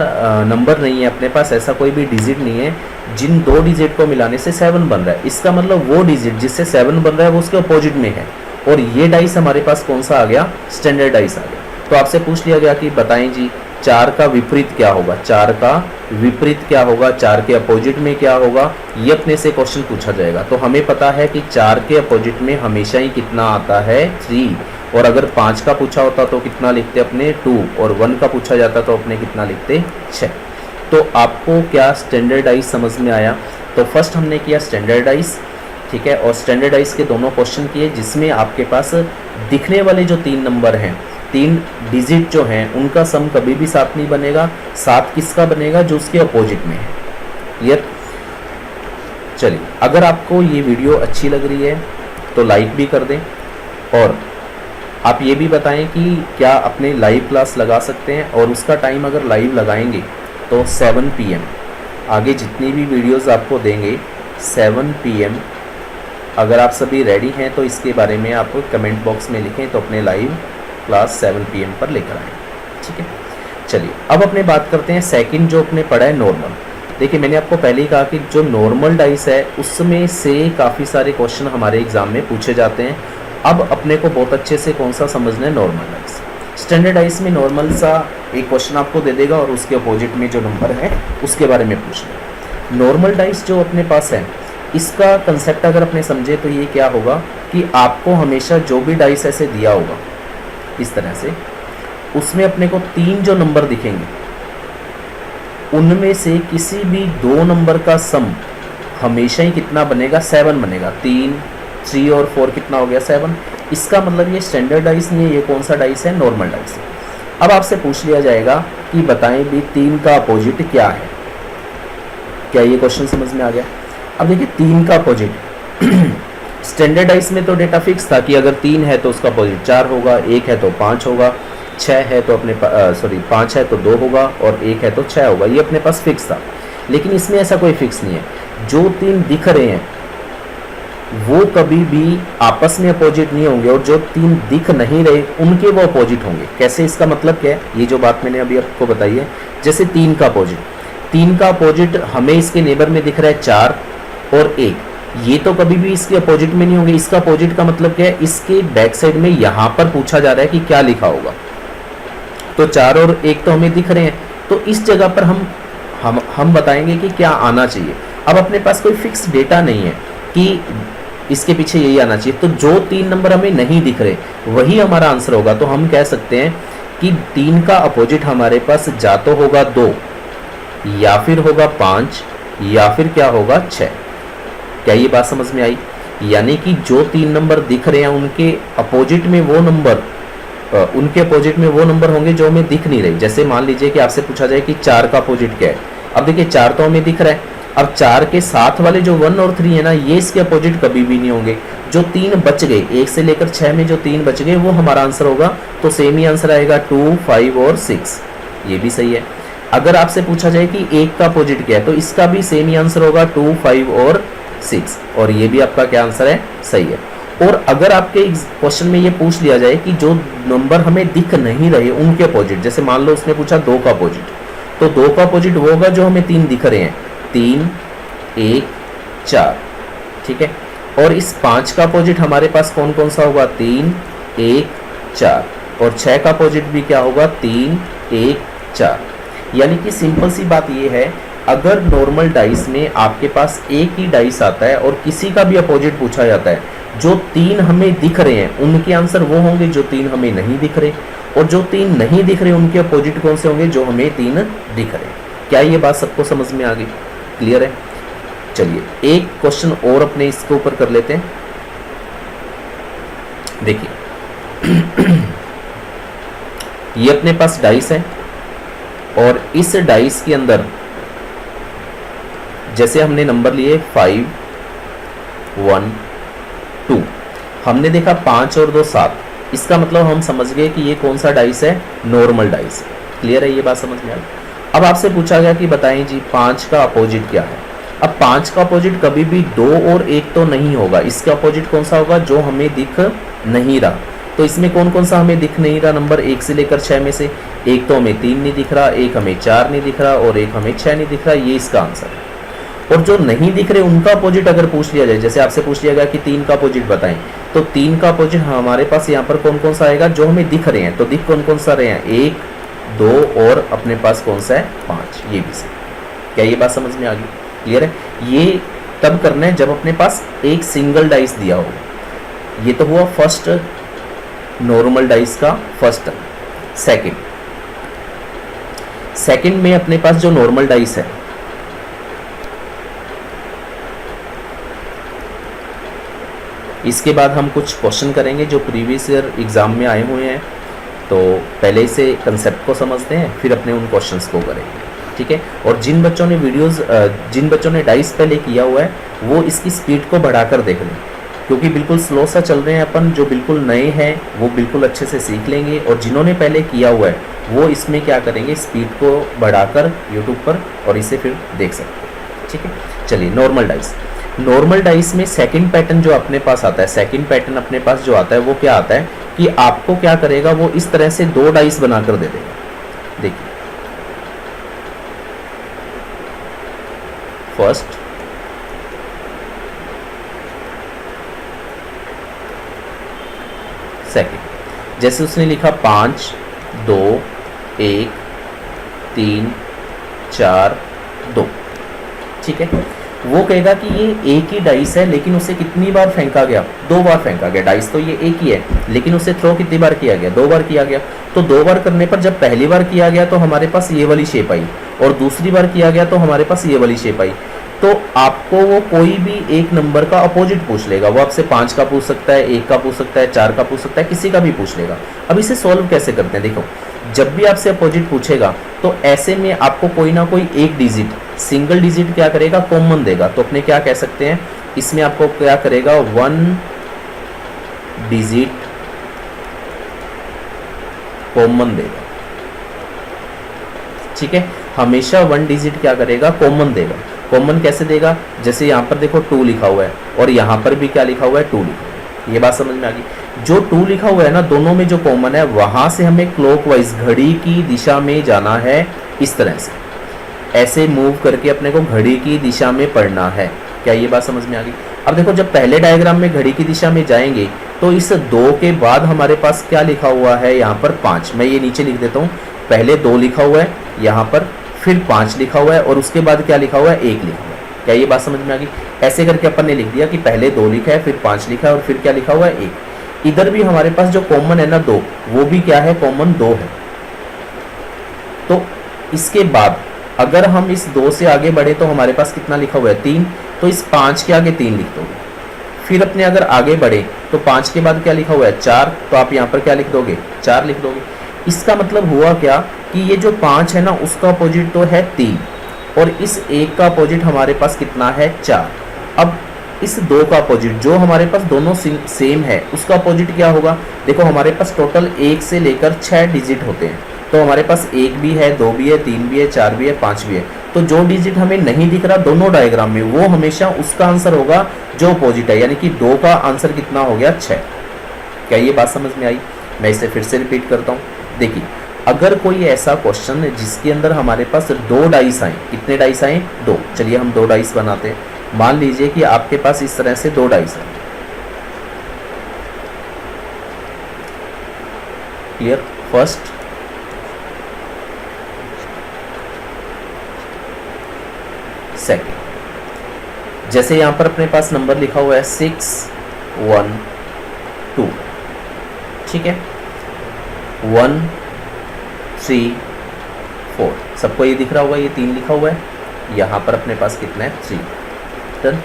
नंबर नहीं है अपने पास, ऐसा कोई भी डिजिट नहीं है जिन 2 डिजिट को मिलाने से 7 बन रहा है। इसका मतलब वो डिजिट जिससे 7 बन रहा है वो उसके अपोजिट में है, और ये डाइस हमारे पास कौन सा आ गया, स्टैंडर्ड डाइस आ गया। तो आपसे पूछ लिया गया कि बताएं जी 4 का विपरीत क्या होगा, 4 का विपरीत क्या होगा, 4 के अपोजिट में क्या होगा, ये अपने से क्वेश्चन पूछा जाएगा। तो हमें पता है कि 4 के अपोजिट में हमेशा ही कितना आता है, 3। और अगर 5 का पूछा होता तो कितना लिखते अपने, 2। और 1 का पूछा जाता तो अपने कितना लिखते, 6। तो आपको क्या स्टैंडर्ड डाइस समझ में आया? तो फर्स्ट हमने किया स्टैंडर्ड डाइस, ठीक है, और स्टैंडर्ड डाइस के दोनों क्वेश्चन किए जिसमें आपके पास दिखने वाले जो 3 नंबर हैं, तीन डिजिट जो हैं उनका सम कभी भी 7 नहीं बनेगा। 7 किसका बनेगा? जो उसके अपोजिट में है। क्लियर? चलिए, अगर आपको ये वीडियो अच्छी लग रही है तो लाइक भी कर दें, और आप ये भी बताएं कि क्या अपने लाइव क्लास लगा सकते हैं, और उसका टाइम अगर लाइव लगाएंगे तो 7 PM, आगे जितनी भी वीडियोस आपको देंगे 7 PM, अगर आप सभी रेडी हैं तो इसके बारे में आप कमेंट बॉक्स में लिखें तो अपने लाइव क्लास 7 PM पर लेकर आएँ। ठीक है, चलिए अब अपने बात करते हैं सेकंड जो अपने पढ़ा है नॉर्मल। देखिए, मैंने आपको पहले ही कहा कि जो नॉर्मल डाइस है उसमें से काफ़ी सारे क्वेश्चन हमारे एग्जाम में पूछे जाते हैं। अब अपने को बहुत अच्छे से कौन सा समझना है? Normal dice. स्टैंडर्ड डाइस में नॉर्मल सा एक क्वेश्चन आपको दे देगा और उसके अपोजिट में जो नंबर है उसके बारे में पूछना। नॉर्मल डाइस जो अपने पास है, इसका कंसेप्ट अगर अपने समझे तो ये क्या होगा कि आपको हमेशा जो भी डाइस ऐसे दिया होगा इस तरह से, उसमें अपने को 3 जो नंबर दिखेंगे उनमें से किसी भी 2 नंबर का सम हमेशा ही कितना बनेगा? 7 बनेगा। 3 और 4 कितना हो गया? 7। इसका मतलब ये स्टैंडर्ड डाइस नहीं है, ये कौन सा डाइस है? नॉर्मल डाइस है। अब आपसे पूछ लिया जाएगा कि बताएं भी 3 का अपोजिट क्या है। क्या ये क्वेश्चन समझ में आ गया? अब देखिए, 3 का अपोजिट स्टैंडर्ड डाइस में तो डेटा फिक्स था कि अगर 3 है तो उसका अपोजिट 4 होगा, 1 है तो 5 होगा, 6 है तो 5 है तो 2 होगा, और 1 है तो 6 होगा। ये अपने पास फिक्स था। लेकिन इसमें ऐसा कोई फिक्स नहीं है। जो 3 दिख रहे हैं वो कभी भी आपस में अपोजिट नहीं होंगे, और जो 3 दिख नहीं रहे उनके वो अपोजिट होंगे। कैसे? इसका मतलब क्या है? ये जो बात मैंने अभी आपको बताई है, जैसे 3 का अपोजिट हमें इसके नेबर में दिख रहा है 4 और 1, ये तो कभी भी इसके अपोजिट में नहीं होंगे। इसका अपोजिट का मतलब क्या है? इसके बैक साइड में यहाँ पर पूछा जा रहा है कि क्या लिखा होगा। तो 4 और 1 तो हमें दिख रहे हैं, तो इस जगह पर हम बताएंगे कि क्या आना चाहिए। अब अपने पास कोई फिक्स डेटा नहीं है कि इसके पीछे यही आना चाहिए, तो जो 3 नंबर हमें नहीं दिख रहे वही हमारा आंसर होगा। तो हम कह सकते हैं कि 3 का अपोजिट हमारे पास या तो होगा 2, या फिर होगा 5, या फिर क्या होगा 6। क्या ये बात समझ में आई? यानी कि जो 3 नंबर दिख रहे हैं उनके अपोजिट में वो नंबर होंगे जो हमें दिख नहीं रहे। जैसे मान लीजिए कि आपसे पूछा जाए कि 4 का अपोजिट क्या है। अब देखिए, 4 तो हमें दिख रहा है। अब 4 के साथ वाले जो 1 और 3 है ना, ये इसके अपोजिट कभी भी नहीं होंगे। जो 3 बच गए, 1 से लेकर 6 में जो 3 बच गए वो हमारा आंसर होगा। तो सेम ही आंसर आएगा 2, 5 और 6। ये भी सही है। अगर आपसे पूछा जाए कि 1 का अपोजिट क्या है, तो इसका भी सेम ही आंसर होगा 2, 5 और 6, और ये भी आपका क्या आंसर है? सही है। और अगर आपके क्वेश्चन में ये पूछ लिया जाए कि जो नंबर हमें दिख नहीं रहे उनके अपोजिट, जैसे मान लो उसने पूछा 2 का अपोजिट, तो 2 का अपोजिट वो होगा जो हमें 3 दिख रहे हैं, 3, 1, 4। ठीक है। और इस 5 का अपोजिट हमारे पास कौन कौन सा होगा? 3, 1, 4। और 6 का अपोजिट भी क्या होगा? 3, 1, 4। यानी कि सिंपल सी बात ये है, अगर नॉर्मल डाइस में आपके पास एक ही डाइस आता है और किसी का भी अपोजिट पूछा जाता है, जो 3 हमें दिख रहे हैं उनके आंसर वो होंगे जो 3 हमें नहीं दिख रहे, और जो 3 नहीं दिख रहे उनके अपोजिट कौन से होंगे? जो हमें 3 दिख रहे। क्या ये बात सबको समझ में आ गई? क्लियर है? चलिए एक क्वेश्चन और अपने इसके ऊपर कर लेते हैं। देखिए ये अपने पास डाइस है, और इस डाइस के अंदर जैसे हमने नंबर लिए 5, 1, 2, हमने देखा 5 और 2 7। इसका मतलब हम समझ गए कि ये कौन सा डाइस है? Normal dice. क्लियर है? ये बात समझ में आ गई। अब आपसे पूछा गया कि बताएं जी 5 का अपोजिट क्या है। अब 5 का अपोजिट कभी भी 2 और 1 तो नहीं होगा, इसका अपोजिट कौन सा होगा? जो हमें दिख नहीं रहा। तो इसमें कौन कौन सा हमें दिख नहीं रहा नंबर 1 से लेकर 6 में से? 1 तो हमें 3 नहीं दिख रहा, 1 हमें 4 नहीं दिख रहा, और 1 हमें 6 नहीं दिख रहा। ये इसका आंसर है। और जो नहीं दिख रहे उनका अपोजिट अगर पूछ लिया जाए, जैसे आपसे पूछ लिया गया कि 3 का अपोजिट बताएं, तो 3 का अपोजिट हमारे पास यहाँ पर कौन कौन सा आएगा? जो हमें दिख रहे हैं। तो दिख कौन कौन सा रहे हैं? 1, 2 और अपने पास कौन सा है? 5। ये भी सही। क्या ये बात समझ में आ गई? क्लियर है? ये तब करना है जब अपने पास एक सिंगल डाइस दिया हो। ये तो हुआ फर्स्ट नॉर्मल डाइस का फर्स्ट। सेकंड में अपने पास जो नॉर्मल डाइस है, इसके बाद हम कुछ क्वेश्चन करेंगे जो प्रीवियस ईयर एग्जाम में आए हुए हैं, तो पहले इसे कंसेप्ट को समझते हैं, फिर अपने उन क्वेश्चंस को करेंगे, ठीक है। और जिन बच्चों ने डाइस पहले किया हुआ है वो इसकी स्पीड को बढ़ाकर देख लें, क्योंकि बिल्कुल स्लो सा चल रहे हैं अपन। जो बिल्कुल नए हैं वो बिल्कुल अच्छे से सीख लेंगे, और जिन्होंने पहले किया हुआ है वो इसमें क्या करेंगे, स्पीड को बढ़ाकर यूट्यूब पर और इसे फिर देख सकते हैं, ठीक है। चलिए, नॉर्मल डाइस में सेकंड पैटर्न जो अपने पास आता है, सेकंड पैटर्न अपने पास जो आता है वो क्या आता है कि आपको क्या करेगा, वो इस तरह से 2 डाइस बनाकर दे देगा। देखिए, फर्स्ट, सेकंड। जैसे उसने लिखा 5 2 1 3 4 2, ठीक है। वो कहेगा कि ये एक ही डाइस है, लेकिन उसे कितनी बार फेंका गया, 2 बार फेंका गया। डाइस तो ये एक ही है, लेकिन उसे थ्रो कितनी बार किया गया, 2 बार किया गया। तो 2 बार करने पर जब पहली बार किया गया तो हमारे पास ये वाली शेप आई, और दूसरी बार किया गया तो हमारे पास ये वाली शेप आई। तो आपको वो कोई भी एक नंबर का अपोजिट पूछ लेगा। वो आपसे 5 का पूछ सकता है, 1 का पूछ सकता है, 4 का पूछ सकता है, किसी का भी पूछ लेगा। अब इसे सॉल्व कैसे करते हैं, देखो, जब भी आपसे अपोजिट पूछेगा तो ऐसे में आपको कोई ना कोई एक डिजिट, सिंगल डिजिट क्या करेगा, कॉमन देगा। तो अपने क्या कह सकते हैं, इसमें आपको क्या करेगा, 1 डिजिट कॉमन देगा, ठीक है। हमेशा 1 डिजिट क्या करेगा, कॉमन देगा। कॉमन कैसे देगा, जैसे यहाँ पर देखो 2 लिखा हुआ है, और यहाँ पर भी क्या लिखा हुआ है, 2 लिखा हुआ है। ये बात समझ में आ गई। जो 2 लिखा हुआ है ना, दोनों में जो कॉमन है, वहां से हमें क्लॉकवाइज घड़ी की दिशा में जाना है। इस तरह से ऐसे मूव करके अपने को घड़ी की दिशा में पढ़ना है। क्या ये बात समझ में आ गई। अब देखो, जब पहले डायग्राम में घड़ी की दिशा में जाएंगे तो इस 2 के बाद हमारे पास क्या लिखा हुआ है, यहाँ पर 5। मैं ये नीचे लिख देता हूँ। पहले 2 लिखा हुआ है यहाँ पर, फिर 5 लिखा हुआ है, और उसके बाद क्या लिखा हुआ है, 1 लिखा हुआ है। क्या ये बात समझ में आ गई। ऐसे करके अपन ने लिख दिया कि पहले 2 लिखा है, फिर 5 लिखा है, और फिर क्या लिखा हुआ है, 1। इधर भी हमारे पास जो कॉमन है ना 2, वो भी क्या है, कॉमन 2 है। तो इसके बाद अगर हम इस 2 से आगे बढ़े तो हमारे पास कितना लिखा हुआ है, 3। तो इस 5 के आगे 3 लिख दोगे। फिर अपने अगर आगे बढ़े तो 5 के बाद क्या लिखा हुआ है, 4। तो आप यहाँ पर क्या लिख दोगे, 4 लिख दोगे। इसका मतलब हुआ क्या कि ये जो 5 है ना, उसका अपोजिट तो है 3, और इस 1 का अपोजिट हमारे पास कितना है, 4। अब इस 2 का अपोजिट जो हमारे पास दोनों सेम है, उसका अपोजिट क्या होगा। देखो, हमारे पास टोटल 1 से लेकर 6 डिजिट होते हैं। तो हमारे पास 1 भी है, 2 भी है, 3 भी है, 4 भी है, 5 भी है। तो जो डिजिट हमें नहीं दिख रहा दोनों डायग्राम में, वो हमेशा उसका आंसर होगा जो अपोजिट है। यानी कि 2 का आंसर कितना हो गया, 6। क्या ये बात समझ में आई। मैं इसे फिर से रिपीट करता हूँ। देखिए, अगर कोई ऐसा क्वेश्चन है जिसके अंदर हमारे पास 2 डाइस आए, कितने डाइस आए, 2। चलिए हम 2 डाइस बनाते हैं। मान लीजिए कि आपके पास इस तरह से 2 डाइस है। क्लियर। First, second. जैसे यहां पर अपने पास नंबर लिखा हुआ है 6 1 2, ठीक है। 1 3 4, सबको ये दिख रहा होगा, ये 3 लिखा हुआ है। यहाँ पर अपने पास कितना है, 3। डन।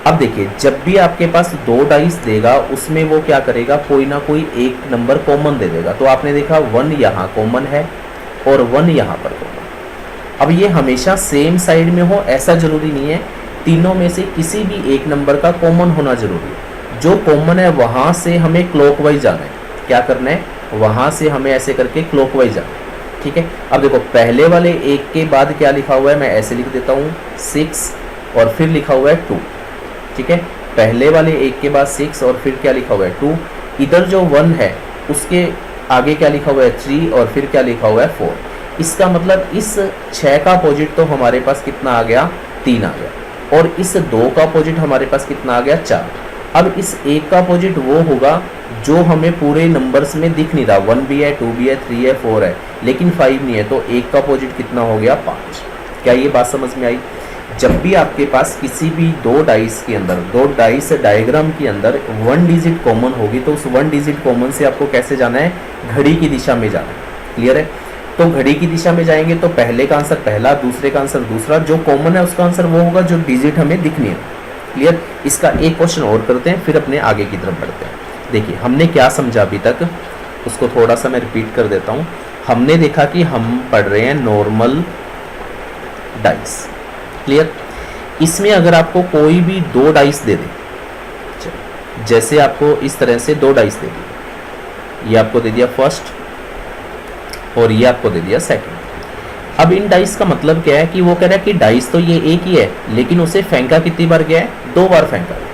अब देखिए, जब भी आपके पास 2 डाइस देगा उसमें वो क्या करेगा, कोई ना कोई एक नंबर कॉमन दे देगा। तो आपने देखा 1 यहाँ कॉमन है और 1 यहाँ पर कॉमन। अब ये हमेशा सेम साइड में हो ऐसा जरूरी नहीं है, तीनों में से किसी भी एक नंबर का कॉमन होना जरूरी है। जो कॉमन है वहाँ से हमें क्लॉकवाइज जाना है। क्या करना है, वहाँ से हमें ऐसे करके क्लॉकवाइज जाना है, ठीक है। अब देखो, पहले वाले 1 के बाद क्या लिखा हुआ है, मैं ऐसे लिख देता हूँ 6, और फिर लिखा हुआ है 2, ठीक है। पहले वाले 1 के बाद 6 और फिर क्या लिखा हुआ है 2। इधर जो 1 है उसके आगे क्या लिखा हुआ है 3, और फिर क्या लिखा हुआ है 4। इसका मतलब इस 6 का अपोजिट तो हमारे पास कितना आ गया, 3 आ गया, और इस 2 का अपोजिट हमारे पास कितना आ गया, 4। अब इस 1 का अपोजिट वो होगा जो हमें पूरे नंबर्स में दिख नहीं रहा। 1 भी है, 2 भी है, 3 है, 4 है, लेकिन 5 नहीं है। तो 1 का अपोजिट कितना हो गया, 5। क्या ये बात समझ में आई। जब भी आपके पास किसी भी 2 डाइस के अंदर, 2 डाइस डायग्राम के अंदर 1 डिजिट कॉमन होगी, तो उस 1 डिजिट कॉमन से आपको कैसे जाना है, घड़ी की दिशा में जाना है। क्लियर है। तो घड़ी की दिशा में जाएंगे तो पहले का आंसर पहला, दूसरे का आंसर दूसरा, जो कॉमन है उसका आंसर वो होगा जो डिजिट हमें दिखनी है। क्लियर। इसका एक क्वेश्चन और करते हैं, फिर अपने आगे की तरफ बढ़ते हैं। देखिए, हमने क्या समझा अभी तक उसको थोड़ा सा मैं रिपीट कर देता हूँ। हमने देखा कि हम पढ़ रहे हैं नॉर्मल डाइस, क्लियर। इसमें अगर आपको कोई भी दो डाइस दे दे, जैसे आपको इस तरह से दो डाइस दे दिए, ये आपको दे दिया फर्स्ट और ये आपको दे दिया सेकंड। अब इन डाइस का मतलब क्या है कि वो कह रहा है कि डाइस तो ये एक ही है, लेकिन उसे फेंका कितनी बार गया है, 2 बार फेंका गया।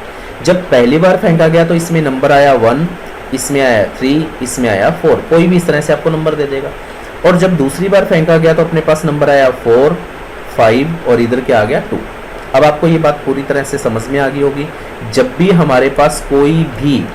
जब पहली बार फेंका गया तो इसमें नंबर आया 1, इसमें आया 3, इसमें आया 4, कोई भी इस तरह से आपको नंबर दे देगा। और जब दूसरी बार फेंका गया तो अपने पास नंबर आया 4, 5 और इधर क्या आ गया 2। अब आपको ये बात पूरी तरह से समझ में आ गई होगी। जब भी हमारे पास कोई भी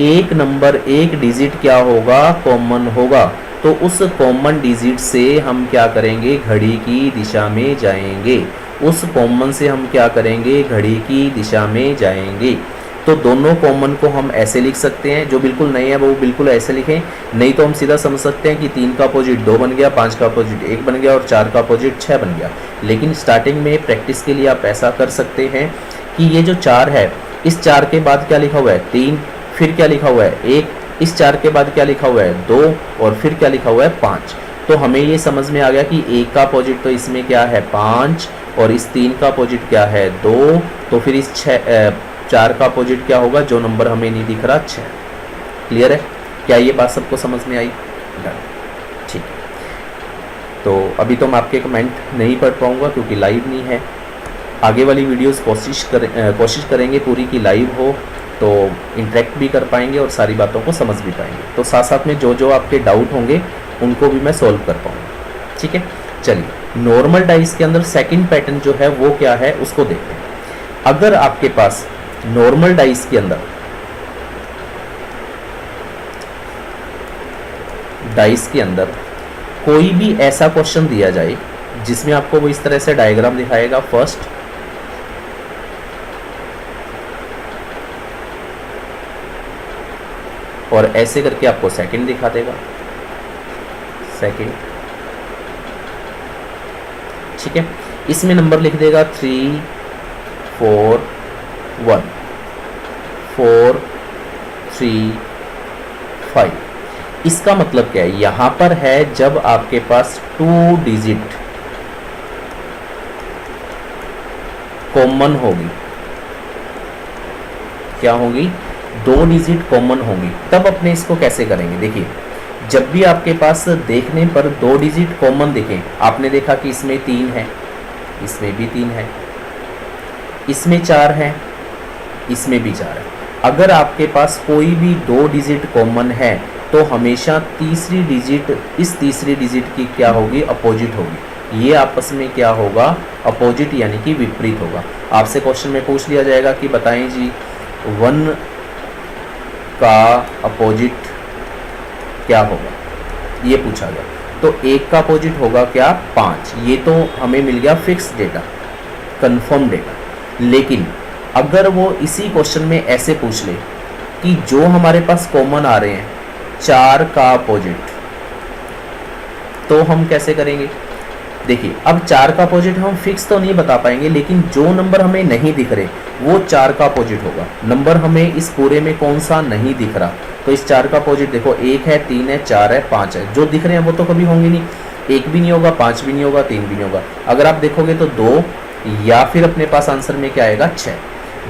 एक नंबर, एक डिजिट क्या होगा, कॉमन होगा, तो उस कॉमन डिजिट से हम क्या करेंगे, घड़ी की दिशा में जाएंगे। उस कॉमन से हम क्या करेंगे, घड़ी की दिशा में जाएंगे। तो दोनों कॉमन को हम ऐसे लिख सकते हैं, जो बिल्कुल नए हैं वो बिल्कुल ऐसे लिखें, नहीं तो हम सीधा समझ सकते हैं कि 3 का अपोजिट 2 बन गया, 5 का अपोजिट 1 बन गया और 4 का अपोजिट 6 बन गया। लेकिन स्टार्टिंग में प्रैक्टिस के लिए आप ऐसा कर सकते हैं कि ये जो 4 है, इस 4 के बाद क्या लिखा हुआ है, 3, फिर क्या लिखा हुआ है 1, इस 4 के बाद क्या लिखा हुआ है 2 और फिर क्या लिखा हुआ है 5। तो हमें ये समझ में आ गया कि 1 का अपोजिट तो इसमें क्या है 5 और इस 3 का अपोजिट क्या है 2, तो फिर इस 4 का अपोजिट क्या होगा, जो नंबर हमें नहीं दिख रहा 6। क्लियर है? क्या ये बात सबको समझ में आई? डन, ठीक है। तो अभी तो मैं आपके कमेंट नहीं पढ़ पाऊंगा क्योंकि लाइव नहीं है। आगे वाली वीडियोस कोशिश करेंगे पूरी की लाइव हो, तो इंटरेक्ट भी कर पाएंगे और सारी बातों को समझ भी पाएंगे। तो साथ साथ में जो जो आपके डाउट होंगे उनको भी मैं सॉल्व कर पाऊंगा। ठीक है, चलिए नॉर्मल डाइस के अंदर सेकंड पैटर्न जो है वो क्या है उसको देखते हैं। अगर आपके पास नॉर्मल डाइस के अंदर कोई भी ऐसा क्वेश्चन दिया जाए जिसमें आपको वो इस तरह से डायग्राम दिखाएगा, फर्स्ट, और ऐसे करके आपको सेकंड दिखा देगा, सेकंड, ठीक है। इसमें नंबर लिख देगा 3, 4, 1, 4, 3, 5। इसका मतलब क्या है, यहां पर है जब आपके पास 2 डिजिट कॉमन होगी, क्या होगी, 2 डिजिट कॉमन होंगी, तब अपने इसको कैसे करेंगे। देखिए, जब भी आपके पास देखने पर 2 डिजिट कॉमन दिखें, आपने देखा कि इसमें 3 है, इसमें भी 3 है, इसमें 4 है, इसमें भी 4 है। अगर आपके पास कोई भी 2 डिजिट कॉमन है तो हमेशा तीसरी डिजिट, इस तीसरी डिजिट की क्या होगी, अपोजिट होगी। ये आपस में क्या होगा, अपोजिट यानी कि विपरीत होगा। आपसे क्वेश्चन में पूछ लिया जाएगा कि बताएं जी 1 का अपोजिट क्या होगा, ये पूछा गया। तो 1 का अपोजिट होगा क्या, 5। ये तो हमें मिल गया फिक्स डेटा, कंफर्म डेटा। लेकिन अगर वो इसी क्वेश्चन में ऐसे पूछ ले कि जो हमारे पास कॉमन आ रहे हैं 4 का अपोजिट, तो हम कैसे करेंगे। देखिए, अब 4 का अपोजिट हम फिक्स तो नहीं बता पाएंगे, लेकिन जो नंबर हमें नहीं दिख रहे वो 4 का अपोजिट होगा। नंबर हमें इस पूरे में कौन सा नहीं दिख रहा, तो इस 4 का अपोजिट देखो 1 है, 3 है, 4 है, 5 है। जो दिख रहे हैं वो तो कभी होंगे नहीं, 1 भी नहीं होगा, 5 भी नहीं होगा, 3 भी नहीं होगा। अगर आप देखोगे तो 2 या फिर अपने पास आंसर में क्या आएगा, 6।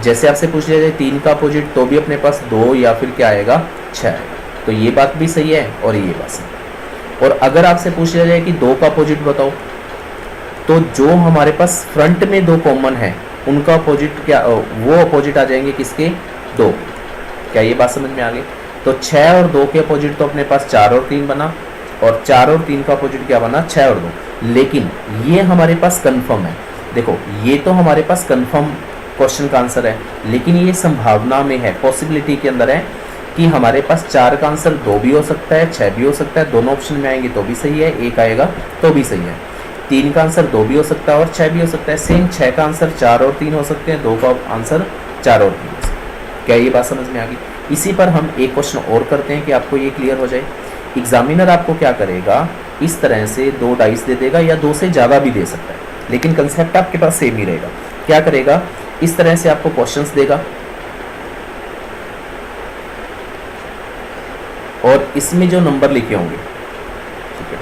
जैसे आपसे पूछ लिया जाए 3 का अपोजिट, तो भी अपने पास 2 या फिर क्या आएगा, 6 आएगा। तो ये बात भी सही है और ये बात सही है। और अगर आपसे पूछ लिया जाए कि 2 का अपोजिट बताओ, तो जो हमारे पास फ्रंट में 2 कॉमन है उनका अपोजिट क्या, वो अपोजिट आ जाएंगे किसके, 2। क्या ये बात समझ में आ गई। तो 6 और 2 के अपोजिट तो अपने पास 4 और 3 बना, और 4 और 3 का अपोजिट क्या बना, 6 और 2। लेकिन ये हमारे पास कंफर्म है। देखो, ये तो हमारे पास कंफर्म क्वेश्चन का आंसर है, लेकिन ये संभावना में है, पॉसिबिलिटी के अंदर है कि हमारे पास 4 का आंसर 2 भी हो सकता है, 6 भी हो सकता है। दोनों ऑप्शन में आएंगे तो भी सही है, 1 आएगा तो भी सही है। 3 का आंसर 2 भी हो सकता है और 6 भी हो सकता है। सेम 6 का आंसर 4 और 3 हो सकते हैं, 2 का आंसर 4 और 3 हो सकते हैं। क्या ये बात समझ में आ गई। इसी पर हम एक क्वेश्चन और करते हैं कि आपको ये क्लियर हो जाए। एग्जामिनर आपको क्या करेगा, इस तरह से 2 डाइस दे देगा या 2 से ज़्यादा भी दे सकता है, लेकिन कंसेप्ट आपके पास सेम ही रहेगा। क्या करेगा, इस तरह से आपको क्वेश्चंस देगा, और इसमें जो नंबर लिखे होंगे, ठीक है,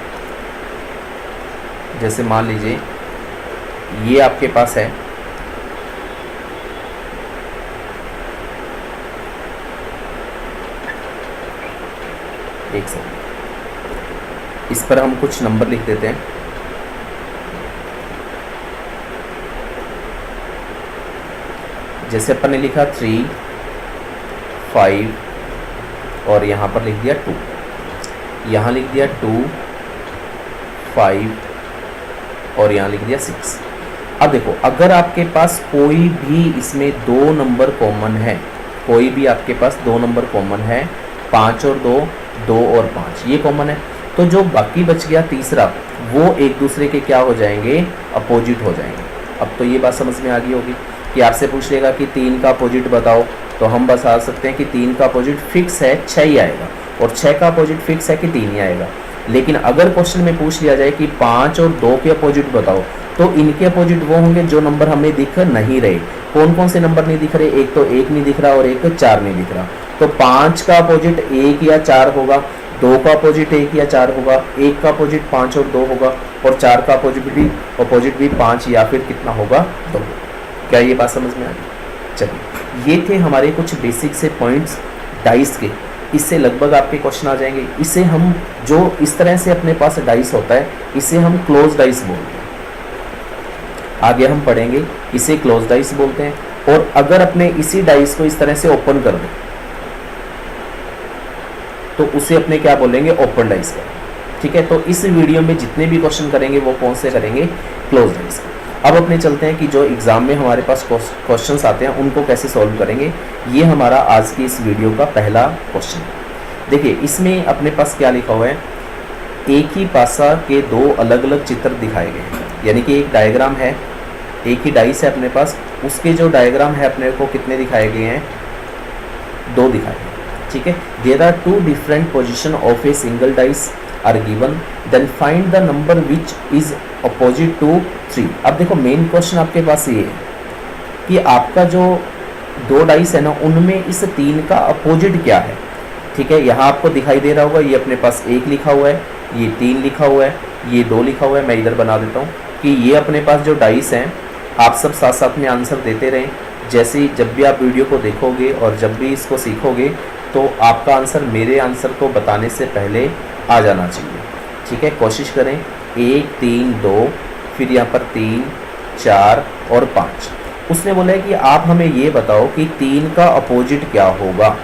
जैसे मान लीजिए ये आपके पास है, एक सेकंड, इस पर हम कुछ नंबर लिख देते हैं। जैसे अपन ने लिखा 3, 5 और यहाँ पर लिख दिया 2, यहाँ लिख दिया 2, 5 और यहाँ लिख दिया 6। अब देखो, अगर आपके पास कोई भी इसमें 2 नंबर कॉमन है, कोई भी आपके पास 2 नंबर कॉमन है, 5 और 2, 2 और 5 ये कॉमन है, तो जो बाकी बच गया तीसरा, वो एक दूसरे के क्या हो जाएंगे, अपोजिट हो जाएंगे। अब तो ये बात समझ में आ गई होगी कि आपसे पूछ लेगा कि 3 का अपोजिट बताओ, तो हम बता सकते हैं कि 3 का अपोजिट फिक्स है 6 ही आएगा, और 6 का अपोजिट फिक्स है कि 3 ही आएगा। लेकिन अगर क्वेश्चन में पूछ लिया जाए कि 5 और 2 के अपोजिट बताओ, तो इनके अपोजिट वो होंगे जो नंबर हमें दिख नहीं रहे। कौन कौन से नंबर नहीं दिख रहे, एक तो 1 नहीं दिख रहा और एक 4 नहीं दिख रहा। तो 5 का अपोजिट 1 या 4 होगा, 2 का अपोजिट 1 या 4 होगा, 1 का अपोजिट 5 और 2 होगा, और 4 का अपोजिट भी 5 या फिर कितना होगा, 2। क्या ये बात समझ में आ गई? चलिए, ये थे हमारे कुछ बेसिक से पॉइंट्स डाइस के। इससे लगभग आपके क्वेश्चन आ जाएंगे। इसे हम, जो इस तरह से अपने पास डाइस होता है, इसे हम क्लोज डाइस बोलते हैं। आगे हम पढ़ेंगे, इसे क्लोज डाइस बोलते हैं। और अगर अपने इसी डाइस को इस तरह से ओपन कर दें, तो उसे अपने क्या बोलेंगे, ओपन डाइस का। ठीक है, तो इस वीडियो में जितने भी क्वेश्चन करेंगे वो कौन से करेंगे, क्लोज डाइस। अब अपने चलते हैं कि जो एग्जाम में हमारे पास क्वेश्चंस आते हैं उनको कैसे सॉल्व करेंगे। ये हमारा आज की इस वीडियो का पहला क्वेश्चन है। देखिए, इसमें अपने पास क्या लिखा हुआ है, एक ही पासा के 2 अलग अलग चित्र दिखाए गए हैं। यानी कि एक डायग्राम है, एक ही डाइस है अपने पास, उसके जो डायग्राम है अपने को कितने दिखाए गए हैं, 2 दिखाए गए। ठीक है, there are 2 different position of a single dice are given, then find the number which is opposite to 3। अब देखो, मेन क्वेश्चन आपके पास ये है कि आपका जो 2 डाइस है ना, उनमें इस 3 का अपोजिट क्या है। ठीक है, यहाँ आपको दिखाई दे रहा होगा, ये अपने पास 1 लिखा हुआ है, ये 3 लिखा हुआ है, ये 2 लिखा हुआ है। मैं इधर बना देता हूँ कि ये अपने पास जो डाइस हैं, आप सब साथ साथ में आंसर देते रहें। जैसे जब भी आप वीडियो को देखोगे और जब भी इसको सीखोगे, तो आपका आंसर मेरे आंसर को बताने से पहले आ जाना चाहिए। ठीक है, कोशिश करें 1, 3, 2, फिर यहाँ पर 3, 4 और 5। उसने बोला है कि आप हमें ये बताओ कि 3 का अपोजिट क्या होगा,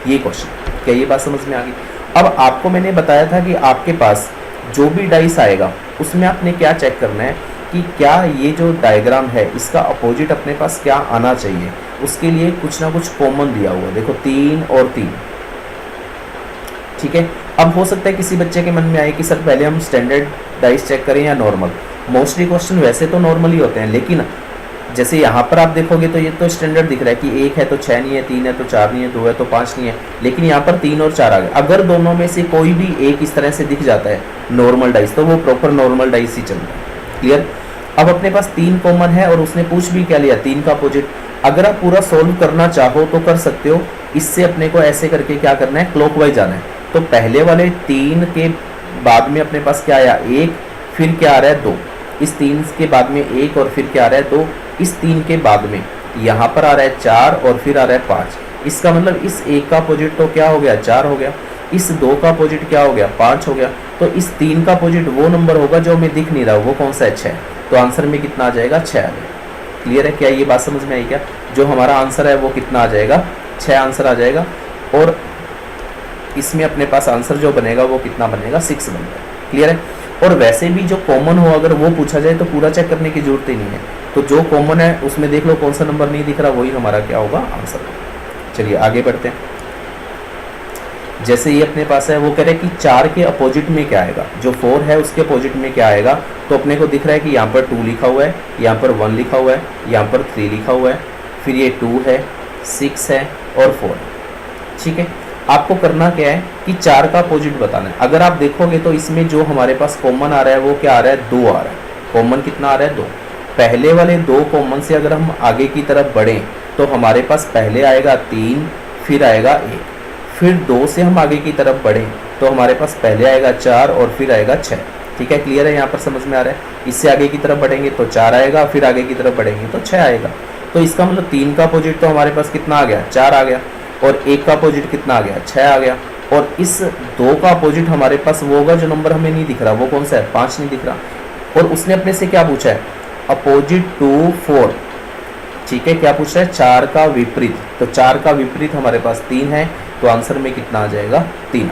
ये क्वेश्चन। क्या ये बात समझ में आ गई? अब आपको मैंने बताया था कि आपके पास जो भी डाइस आएगा उसमें आपने क्या चेक करना है कि क्या ये जो डायग्राम है इसका अपोजिट अपने पास क्या आना चाहिए। उसके लिए कुछ ना कुछ कॉमन दिया हुआ है। देखो, 3 और 3। ठीक है, अब हो सकता है किसी बच्चे के मन में आए कि सर पहले हम स्टैंडर्ड डाइस चेक करें या नॉर्मल। मोस्टली क्वेश्चन वैसे तो नॉर्मल ही होते हैं, लेकिन जैसे यहाँ पर आप देखोगे तो ये तो स्टैंडर्ड दिख रहा है कि 1 है तो 6 नहीं है, 3 है तो 4 नहीं है, 2 है तो 5 नहीं है, लेकिन यहाँ पर 3 और 4 आ गए। अगर दोनों में से कोई भी एक इस तरह से दिख जाता है नॉर्मल डाइस, तो वो प्रॉपर नॉर्मल डाइस ही चलता है। क्लियर? अब अपने पास 3 कॉमन है और उसने पूछ भी क्या लिया, 3 का अपोजिट। अगर आप पूरा सोल्व करना चाहो तो कर सकते हो। इससे अपने को ऐसे करके क्या करना है, क्लॉकवाइज आना है। तो पहले वाले 3 के बाद में अपने पास क्या आया, 1, फिर क्या आ रहा है 2, इस 3 के बाद में 1 और फिर क्या आ रहा है 2, इस 3 के बाद में यहाँ पर आ रहा है 4 और फिर आ रहा है 5। इसका मतलब इस 1 का अपोजिट तो क्या हो गया, 4 हो गया। इस 2 का अपोजिट क्या हो गया, 5 हो गया। तो इस 3 का अपोजिट वो नंबर होगा जो हमें दिख नहीं रहा, वो कौन सा है, 6। तो आंसर में कितना आ जाएगा, 6 आ जाएगा। क्लियर है? क्या ये बात समझ में आई? क्या जो हमारा आंसर है वो कितना आ जाएगा, 6 आंसर आ जाएगा। और इसमें अपने पास आंसर जो बनेगा वो कितना बनेगा, 6 बनेगा। क्लियर है? और वैसे भी जो कॉमन हो अगर वो पूछा जाए तो पूरा चेक करने की जरूरत ही नहीं है। तो जो कॉमन है उसमें देख लो कौन सा नंबर नहीं दिख रहा, वही हमारा क्या होगा, आंसर। चलिए आगे बढ़ते हैं। जैसे ये अपने पास है, वो कह रहे हैं कि 4 के अपोजिट में क्या आएगा, जो 4 है उसके अपोजिट में क्या आएगा। तो अपने को दिख रहा है कि यहाँ पर 2 लिखा हुआ है, यहाँ पर 1 लिखा हुआ है, यहाँ पर 3 लिखा हुआ है, फिर ये 2 है, 6 है और 4 है। ठीक है, आपको करना क्या है कि 4 का अपोजिट बताना है। अगर आप देखोगे तो इसमें जो हमारे पास कॉमन आ रहा है वो क्या आ रहा है, 2 आ रहा है। कॉमन कितना आ रहा है, 2। पहले वाले 2 कॉमन से अगर हम आगे की तरफ बढ़ें तो हमारे पास पहले आएगा 3, फिर आएगा 1, फिर 2 से हम आगे की तरफ बढ़ें तो हमारे पास पहले आएगा 4 और फिर आएगा 6। ठीक है, क्लियर है, यहाँ पर समझ में आ रहा है। इससे आगे की तरफ बढ़ेंगे तो 4 आएगा, फिर आगे की तरफ बढ़ेंगे तो 6 आएगा। तो इसका मतलब 3 का अपोजिट तो हमारे पास कितना आ गया, 4 आ गया, और 1 का अपोजिट कितना आ गया, 6 आ गया। और इस 2 का अपोजिट हमारे पास वो होगा जो नंबर हमें नहीं दिख रहा, वो कौन सा है, 5 नहीं दिख रहा। और उसने अपने से क्या पूछा है, अपोजिट टू 4। ठीक है, क्या पूछा है, 4 का विपरीत। तो 4 का विपरीत हमारे पास 3 है, तो आंसर में कितना आ जाएगा, 3।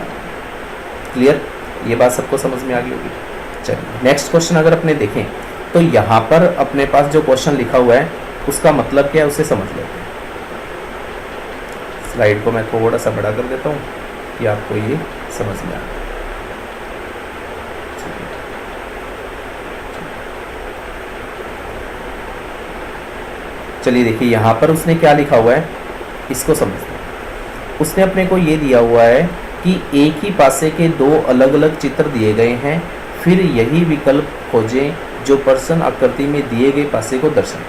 क्लियर, ये बात सबको समझ में आ गई होगी। चलिए नेक्स्ट क्वेश्चन अगर अपने देखें तो यहाँ पर अपने पास जो क्वेश्चन लिखा हुआ है उसका मतलब क्या है उसे समझ लेते हैं। स्लाइड को मैं थोड़ा सा बड़ा कर देता हूँ कि आपको ये समझ में आए। चलिए देखिए यहाँ पर उसने क्या लिखा हुआ है, इसको समझते हैं। उसने अपने को ये दिया हुआ है कि एक ही पासे के 2 अलग अलग चित्र दिए गए हैं, फिर यही विकल्प खोजें जो प्रश्न आकृति में दिए गए पासे को दर्शाए।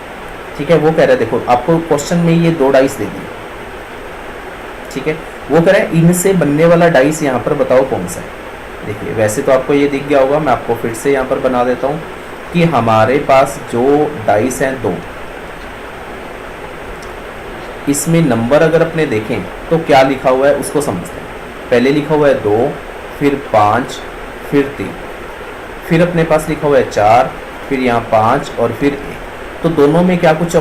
ठीक है, वो कह रहा है, देखो आपको क्वेश्चन में ये 2 डाइस दे दिए। ठीक है, वो कह रहा है इनसे बनने वाला डाइस यहाँ पर बताओ कौन सा है। देखिए वैसे तो आपको ये दिख गया होगा, मैं आपको फिर से यहाँ पर बना देता हूँ कि हमारे पास जो डाइस हैं 2, इसमें नंबर अगर अपने देखें तो क्या लिखा हुआ है उसको समझते हैं। पहले लिखा हुआ है 2, फिर 5, फिर 3, फिर अपने पास लिखा हुआ है 4, फिर यहाँ 5 और फिर 1। तो दोनों में क्या कुछ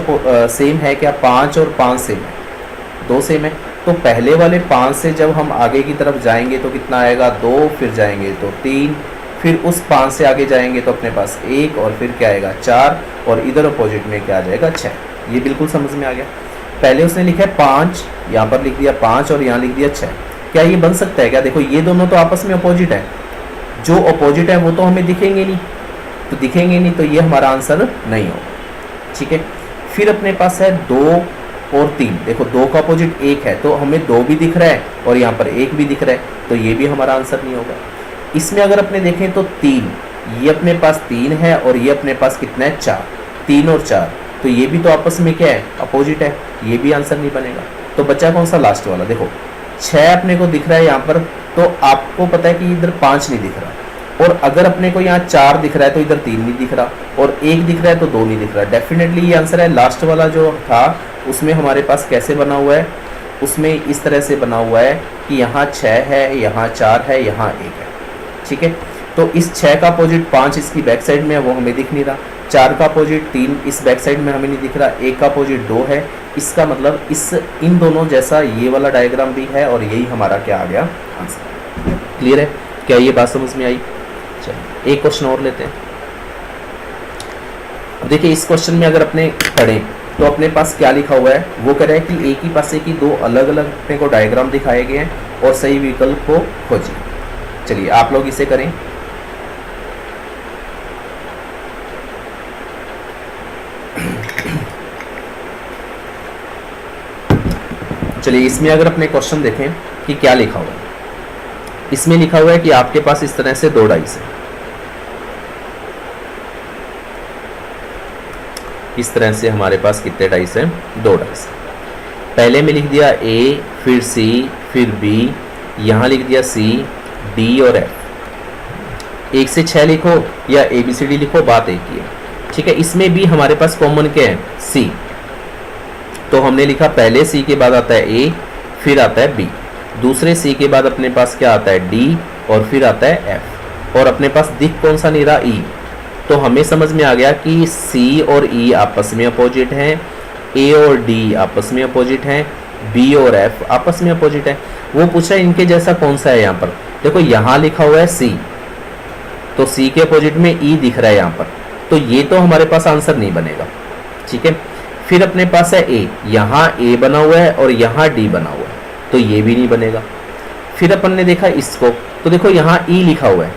सेम है क्या, 5 और 5 सेम है, 2 सेम है। तो पहले वाले 5 से जब हम आगे की तरफ जाएंगे तो कितना आएगा, 2, फिर जाएंगे तो 3, फिर उस 5 से आगे जाएंगे तो अपने पास 1 और फिर क्या आएगा 4, और इधर अपोजिट में क्या आ जाएगा 6। ये बिल्कुल समझ में आ गया। पहले उसने लिखा है 5, यहाँ पर लिख दिया 5 और यहाँ लिख दिया 6। क्या ये बन सकता है क्या, देखो ये दोनों तो आपस में अपोजिट है, जो अपोजिट है वो तो हमें दिखेंगे नहीं, तो दिखेंगे नहीं तो ये हमारा आंसर नहीं होगा। ठीक है, फिर अपने पास है 2 और 3। देखो 2 का अपोजिट 1 है, तो हमें 2 भी दिख रहा है और यहाँ पर 1 भी दिख रहा है, तो ये भी हमारा आंसर नहीं होगा। इसमें अगर अपने देखें तो 3, ये अपने पास 3 है और ये अपने पास कितना है 4, 3 और 4, तो ये भी तो आपस में क्या है, अपोजिट है, ये भी आंसर नहीं बनेगा। तो बच्चा कौन सा, लास्ट वाला। देखो 6 अपने को दिख रहा है यहाँ पर, तो आपको पता है कि इधर 5 नहीं दिख रहा, और अगर अपने को यहाँ 4 दिख रहा है तो इधर 3 नहीं दिख रहा, और 1 दिख रहा है तो 2 नहीं दिख रहा। डेफिनेटली ये आंसर है। लास्ट वाला जो था उसमें हमारे पास कैसे बना हुआ है, उसमें इस तरह से बना हुआ है कि यहाँ 6 है, यहाँ 4 है, यहाँ 1 है। ठीक है, तो इस 6 का अपोजिट 5 इसकी बैक साइड में है, वो हमें दिख नहीं रहा। 4 का अपोजिट 3 इस बैक साइड में हमें नहीं दिख रहा। 1 का अपोजिट 2 है। इसका मतलब इन दोनों जैसा ये वाला डायग्राम भी है, और यही हमारा क्या आ गया, आंसर। क्लियर है, क्या ये बात समझ में आई। चलिए एक क्वेश्चन और लेते हैं। अब देखिए इस क्वेश्चन में अगर अपने पढ़ें तो अपने पास क्या लिखा हुआ है, वो कह रहा है कि एक ही पासे की 2 अलग अलग अपने को डायग्राम दिखाए गए हैं और सही विकल्प को खोजिए। चलिए आप लोग इसे करें। चलिए इसमें अगर अपने क्वेश्चन देखें कि क्या लिखा हुआ है, इसमें लिखा हुआ है कि आपके पास इस तरह से 2 डाइस है। इस तरह से हमारे पास कितने डाइस हैं, 2 डाइस। पहले में लिख दिया A, फिर C, फिर B, यहाँ लिख दिया C, D और F। 1 से 6 लिखो या ABCD लिखो, बात एक ही है। ठीक है, इसमें भी हमारे पास कॉमन क्या है, C। तो हमने लिखा पहले C के बाद आता है A, फिर आता है B, दूसरे C के बाद अपने पास क्या आता है D, और फिर आता है F, और अपने पास दिख कौन सा नहीं रहा, E। तो हमें समझ में आ गया कि C और E आपस में अपोजिट हैं, A और D आपस में अपोजिट हैं, B और F आपस में अपोजिट है। वो पूछा इनके जैसा कौन सा है। यहाँ पर देखो यहाँ लिखा हुआ है C, तो C के अपोजिट में E दिख रहा है यहाँ पर, तो ये तो हमारे पास आंसर नहीं बनेगा। ठीक है, फिर अपने पास है A, यहाँ A बना हुआ है और यहाँ D बना हुआ है, तो ये भी नहीं बनेगा। फिर अपन ने देखा इसको, तो देखो यहाँ E लिखा हुआ है,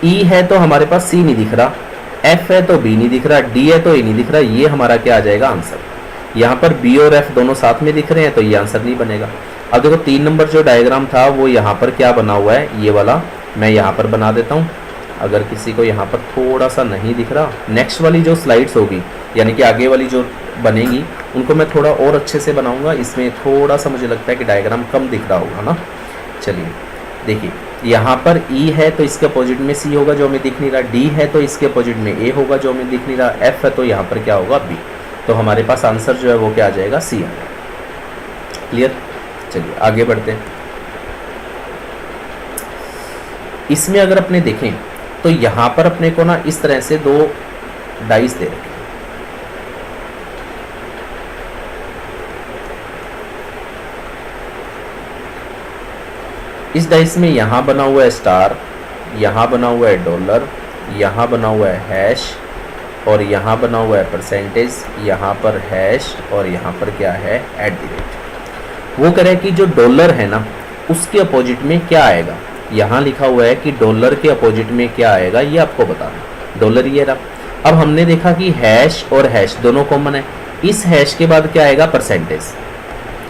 E है तो हमारे पास C नहीं दिख रहा, F है तो B नहीं दिख रहा, D है तो A नहीं दिख रहा, ये हमारा क्या आ जाएगा, आंसर। यहाँ पर B और F दोनों साथ में दिख रहे हैं, तो ये आंसर नहीं बनेगा। अब देखो 3 नंबर जो डायग्राम था वो यहाँ पर क्या बना हुआ है, ये वाला मैं यहाँ पर बना देता हूँ। अगर किसी को यहाँ पर थोड़ा सा नहीं दिख रहा, नेक्स्ट वाली जो स्लाइड्स होगी यानी कि आगे वाली जो बनेगी उनको मैं थोड़ा और अच्छे से बनाऊंगा। इसमें थोड़ा सा मुझे लगता है कि डायग्राम कम दिख रहा होगा ना, चलिए देखिए, यहाँ पर E है तो इसके अपोजिट में C होगा जो हमें दिख नहीं रहा, D है तो इसके अपोजिट में A होगा जो हमें दिख नहीं रहा, F है तो यहाँ पर क्या होगा B। तो हमारे पास आंसर जो है वो क्या आ जाएगा, C आ जाएगा। क्लियर। चलिए आगे बढ़ते हैं। इसमें अगर अपने देखें तो यहाँ पर अपने को ना इस तरह से दो डाइस दे रखे हैं। इस डाइस में यहाँ बना हुआ है स्टार, यहाँ बना हुआ है डॉलर, यहाँ बना हुआ है हैश और यहाँ बना हुआ है परसेंटेज, यहाँ पर हैश और यहाँ पर क्या है, @। वो कह रहा है कि जो डॉलर है ना उसके अपोजिट में क्या आएगा। यहाँ लिखा हुआ है कि डॉलर के अपोजिट में क्या आएगा, ये आपको बताना। डॉलर ये रहा। अब हमने देखा कि हैश और हैश दोनों कॉमन है। इस हैश के बाद क्या आएगा, परसेंटेज।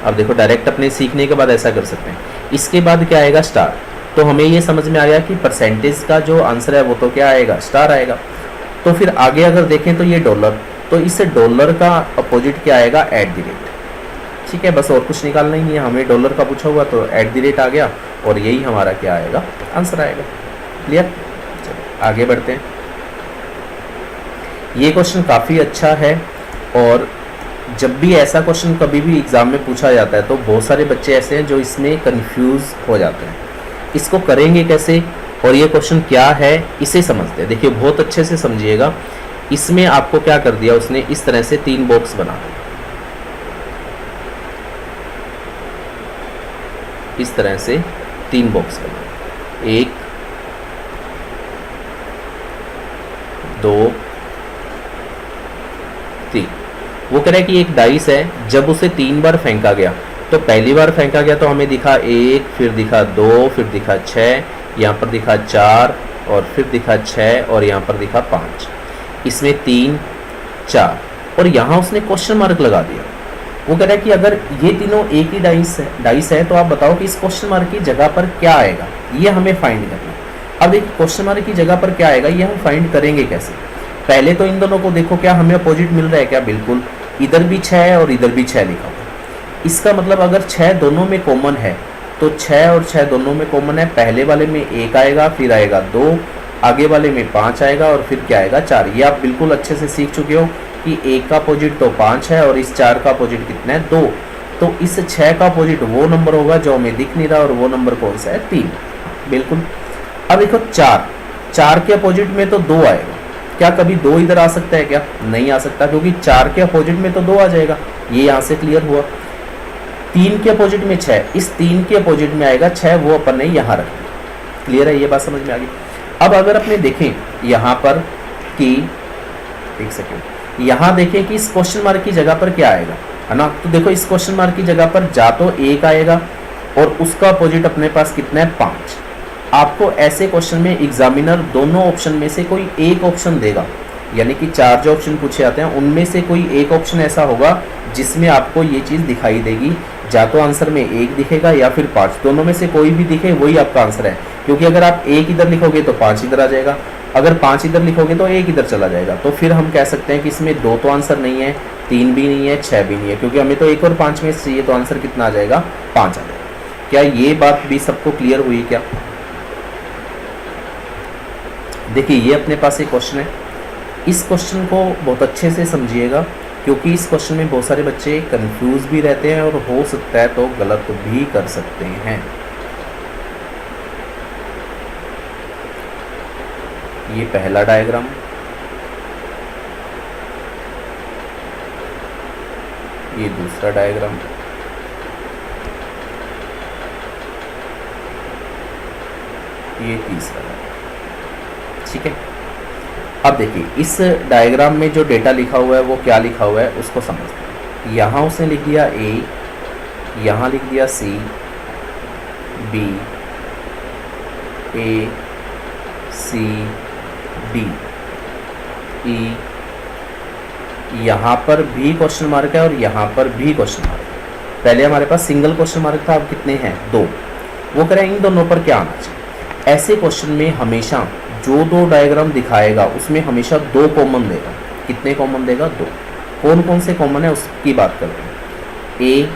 अब देखो डायरेक्ट अपने सीखने के बाद ऐसा कर सकते हैं। इसके बाद क्या आएगा, स्टार। तो हमें ये समझ में आ गया कि परसेंटेज का जो आंसर है वो तो क्या आएगा, स्टार आएगा। तो फिर आगे अगर देखें तो ये डॉलर, तो इस डॉलर का अपोजिट क्या आएगा, @। ठीक है, बस और कुछ निकालना ही नहीं है हमें। डॉलर का पूछा हुआ तो @ आ गया और यही हमारा क्या आएगा, आंसर आएगा। क्लियर। चलो आगे बढ़ते हैं। ये क्वेश्चन काफ़ी अच्छा है और जब भी ऐसा क्वेश्चन कभी भी एग्ज़ाम में पूछा जाता है तो बहुत सारे बच्चे ऐसे हैं जो इसमें कंफ्यूज हो जाते हैं। इसको करेंगे कैसे और ये क्वेश्चन क्या है इसे समझते हैं। देखिए बहुत अच्छे से समझिएगा। इसमें आपको क्या कर दिया उसने, इस तरह से 3 बॉक्स बना दिए। इस तरह से 3 बॉक्स बना, 1 2 3। वो कह रहा है कि एक डाइस है, जब उसे 3 बार फेंका गया तो पहली बार फेंका गया तो हमें दिखा 1, फिर दिखा 2, फिर दिखा 6, यहाँ पर दिखा 4 और फिर दिखा 6 और यहाँ पर दिखा 5। इसमें 3 4 और यहाँ उसने क्वेश्चन मार्क लगा दिया। वो कह रहा है कि अगर ये तीनों एक ही डाइस है तो आप बताओ कि इस क्वेश्चन मार्क की जगह पर क्या आएगा, ये हमें फाइंड करना है। अब देखिए क्वेश्चन मार्क की जगह पर क्या आएगा, ये हम फाइंड करेंगे कैसे। पहले तो इन दोनों को देखो, क्या हमें अपोजिट मिल रहा है क्या, बिल्कुल। इधर भी 6 है और इधर भी 6 लिखा हुआ है। इसका मतलब अगर 6 दोनों में कॉमन है तो 6 और 6 दोनों में कॉमन है। पहले वाले में 1 आएगा, फिर आएगा 2, आगे वाले में 5 आएगा और फिर क्या आएगा, 4। ये आप बिल्कुल अच्छे से सीख चुके हो कि 1 का अपोजिट तो 5 है और इस 4 का अपोजिट कितना है, 2। तो इस 6 का अपोजिट वो नंबर होगा जो हमें दिख नहीं रहा और वो नंबर कौन सा है, 3। बिल्कुल। अब देखो 4 के अपोजिट में तो 2 आएगा। क्या कभी 2 इधर आ सकता है क्या, नहीं आ सकता, क्योंकि 4 के अपोजिट में तो 2 आ जाएगा। ये यहाँ से क्लियर हुआ। 3 के अपोजिट में 6, इस 3 के अपोजिट में आएगा 6, वो अपन ने यहाँ रख दिया। क्लियर है, ये बात समझ में आ गई। अब अगर अपने देखें यहाँ पर कि, एक सेकेंड, यहाँ देखें कि इस क्वेश्चन मार्क की जगह पर क्या आएगा, है ना। तो देखो इस क्वेश्चन मार्क की जगह पर जा तो 1 आएगा और उसका अपोजिट अपने पास कितना है, 5। आपको ऐसे क्वेश्चन में एग्जामिनर दोनों ऑप्शन में से कोई एक ऑप्शन देगा, यानी कि 4 जो ऑप्शन पूछे जाते हैं उनमें से कोई एक ऑप्शन ऐसा होगा जिसमें आपको ये चीज़ दिखाई देगी। या तो आंसर में 1 दिखेगा या फिर 5, दोनों में से कोई भी दिखे वही आपका आंसर है। क्योंकि अगर आप 1 इधर लिखोगे तो 5 इधर आ जाएगा, अगर 5 इधर लिखोगे तो 1 इधर चला जाएगा। तो फिर हम कह सकते हैं कि इसमें 2 तो आंसर नहीं है, 3 भी नहीं है, 6 भी नहीं है, क्योंकि हमें तो 1 और 5 में से चाहिए, तो आंसर कितना आ जाएगा, 5 आ जाएगा। क्या ये बात भी सबको क्लियर हुई क्या। देखिए ये अपने पास एक क्वेश्चन है, इस क्वेश्चन को बहुत अच्छे से समझिएगा क्योंकि इस क्वेश्चन में बहुत सारे बच्चे कंफ्यूज भी रहते हैं और हो सकता है तो गलत भी कर सकते हैं। ये पहला डायग्राम, ये दूसरा डायग्राम, ये तीसरा डायग्राम। ठीक है। अब देखिए इस डायग्राम में जो डेटा लिखा हुआ है वो क्या लिखा हुआ है उसको समझते हैं। यहाँ उसने लिख दिया A, यहाँ लिख दिया C, B, A, C, D, E, यहाँ पर भी क्वेश्चन मार्क है और यहाँ पर भी क्वेश्चन मार्क है। पहले हमारे पास सिंगल क्वेश्चन मार्क था, अब कितने हैं, 2। वो कह रहे हैं इन दोनों पर क्या आना चाहिए। ऐसे क्वेश्चन में हमेशा जो 2 डायग्राम दिखाएगा उसमें हमेशा 2 कॉमन देगा। कितने कॉमन देगा, 2। कौन कौन से कॉमन है उसकी बात करते हैं। A,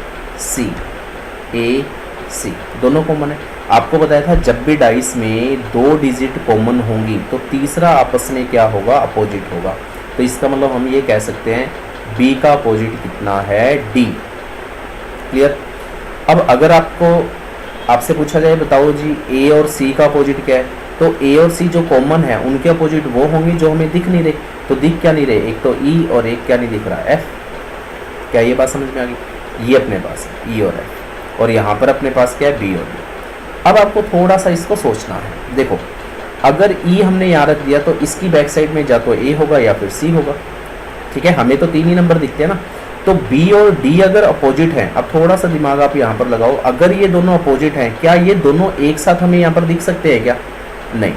C, दोनों कॉमन है। आपको बताया था जब भी डाइस में 2 डिजिट कॉमन होंगी तो तीसरा आपस में क्या होगा, अपोजिट होगा। तो इसका मतलब हम ये कह सकते हैं बी का अपोजिट कितना है, डी। क्लियर। अब अगर आपसे पूछा जाए बताओ जी ए और सी का अपोजिट क्या है, तो ए और सी जो कॉमन है उनके अपोजिट वो होंगे जो हमें दिख नहीं रहे। तो दिख क्या नहीं रहे, एक तो ई और एक क्या नहीं दिख रहा, एफ। क्या ये बात समझ में आ गई? ये अपने पास है ई और एफ, और यहाँ पर अपने पास क्या है, बी और डी। अब आपको थोड़ा सा इसको सोचना है। देखो अगर ई हमने यहाँ रख दिया तो इसकी बैक साइड में जा तो ए होगा या फिर सी होगा। ठीक है, हमें तो 3 ही नंबर दिखते हैं ना। तो बी और डी अगर अपोजिट हैं, अब थोड़ा सा दिमाग आप यहाँ पर लगाओ, अगर ये दोनों अपोजिट हैं, क्या ये दोनों एक साथ हमें यहाँ पर दिख सकते हैं क्या? नहीं,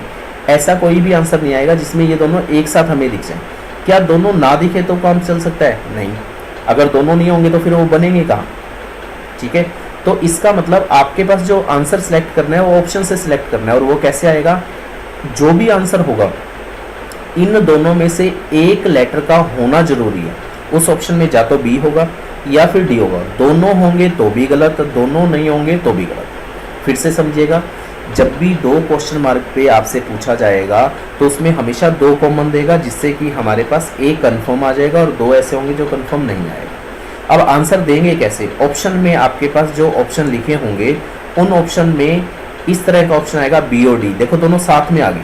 ऐसा कोई भी आंसर नहीं आएगा जिसमें ये दोनों एक साथ हमें दिख जाए। क्या दोनों ना दिखे तो काम चल सकता है? नहीं। अगर दोनों नहीं होंगे तो फिर वो बनेंगे कहाँ? ठीक है, तो इसका मतलब आपके पास जो आंसर सेलेक्ट करना है वो ऑप्शन से सिलेक्ट करना है। और वो कैसे आएगा? जो भी आंसर होगा इन दोनों में से एक लेटर का होना जरूरी है। उस ऑप्शन में जा तो बी होगा या फिर डी होगा। दोनों होंगे तो भी गलत, दोनों नहीं होंगे तो भी गलत। फिर से समझिएगा, जब भी 2 क्वेश्चन मार्क पे आपसे पूछा जाएगा तो उसमें हमेशा 2 कॉमन देगा, जिससे कि हमारे पास एक कंफर्म आ जाएगा और 2 ऐसे होंगे जो कंफर्म नहीं आएगा। अब आंसर देंगे कैसे? ऑप्शन में आपके पास जो ऑप्शन लिखे होंगे उन ऑप्शन में इस तरह का ऑप्शन आएगा बी और डी। देखो दोनों साथ में आ गए।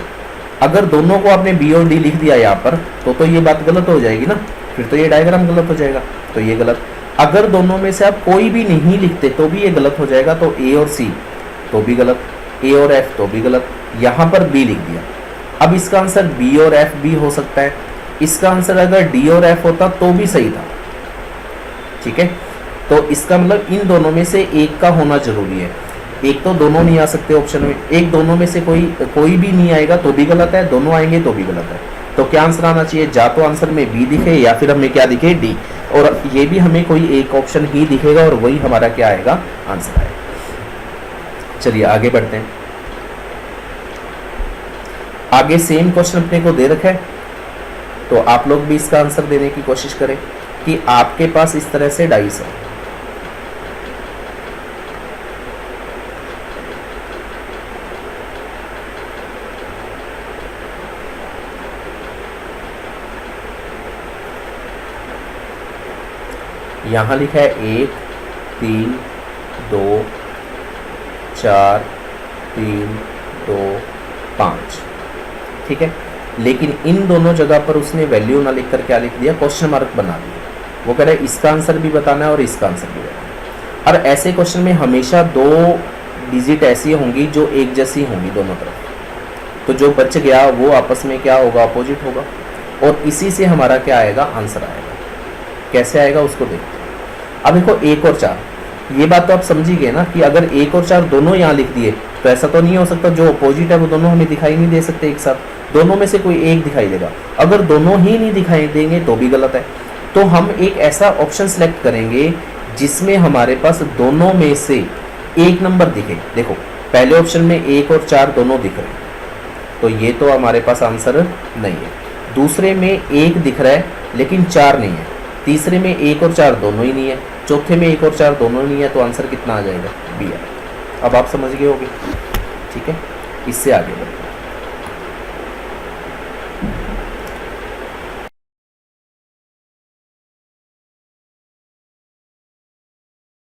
अगर दोनों को आपने बी और डी लिख दिया यहाँ पर तो ये बात गलत हो जाएगी ना, फिर तो ये डायग्राम गलत हो जाएगा, तो ये गलत। अगर दोनों में से आप कोई भी नहीं लिखते तो भी ये गलत हो जाएगा, तो ए और सी तो भी गलत, ए और एफ तो भी गलत। यहाँ पर बी लिख दिया। अब इसका आंसर बी और एफ भी हो सकता है। इसका आंसर अगर डी और एफ होता तो भी सही था। ठीक है, तो इसका मतलब इन दोनों में से एक का होना जरूरी है। एक तो दोनों नहीं आ सकते ऑप्शन में, एक दोनों में से कोई भी नहीं आएगा तो भी गलत है, दोनों आएंगे तो भी गलत है। तो क्या आंसर आना चाहिए? जा तो आंसर में बी दिखे या फिर हमें क्या दिखे, डी। और ये भी हमें कोई एक ऑप्शन ही दिखेगा और वही हमारा क्या आएगा, आंसर आएगा। चलिए आगे बढ़ते हैं। आगे सेम क्वेश्चन अपने को दे रखा है, तो आप लोग भी इसका आंसर देने की कोशिश करें कि आपके पास इस तरह से डाइस है। यहाँ लिखा है 1 3 2 4 3 2 5। ठीक है, लेकिन इन दोनों जगह पर उसने वैल्यू ना लिखकर क्या लिख दिया, क्वेश्चन मार्क बना दिया। वो कह रहा है इसका आंसर भी बताना है और इसका आंसर भी बताना है। और ऐसे क्वेश्चन में हमेशा 2 डिजिट ऐसी होंगी जो एक जैसी होंगी दोनों तरफ। तो जो बच गया वो आपस में क्या होगा, अपोजिट होगा। और इसी से हमारा क्या आएगा, आंसर आएगा। कैसे आएगा उसको देखते हैं। अब देखो 1 और 4, ये बात तो आप समझी गए ना कि अगर 1 और 4 दोनों यहाँ लिख दिए तो ऐसा तो नहीं हो सकता जो अपोजिट है वो दोनों हमें दिखाई नहीं दे सकते एक साथ। दोनों में से कोई एक दिखाई देगा। अगर दोनों ही नहीं दिखाई देंगे तो भी गलत है। तो हम एक ऐसा ऑप्शन सेलेक्ट करेंगे जिसमें हमारे पास दोनों में से एक नंबर दिखे। देखो पहले ऑप्शन में 1 और 4 दोनों दिख रहे हैं, तो ये तो हमारे पास आंसर नहीं है। दूसरे में 1 दिख रहा है लेकिन 4 नहीं है। तीसरे में 1 और 4 दोनों ही नहीं है। चौथे में 1 और 4 दोनों नहीं है, तो आंसर कितना आ जाएगा, बी। अब आप समझ गए होगे। ठीक है, इससे आगे बढ़ते हैं।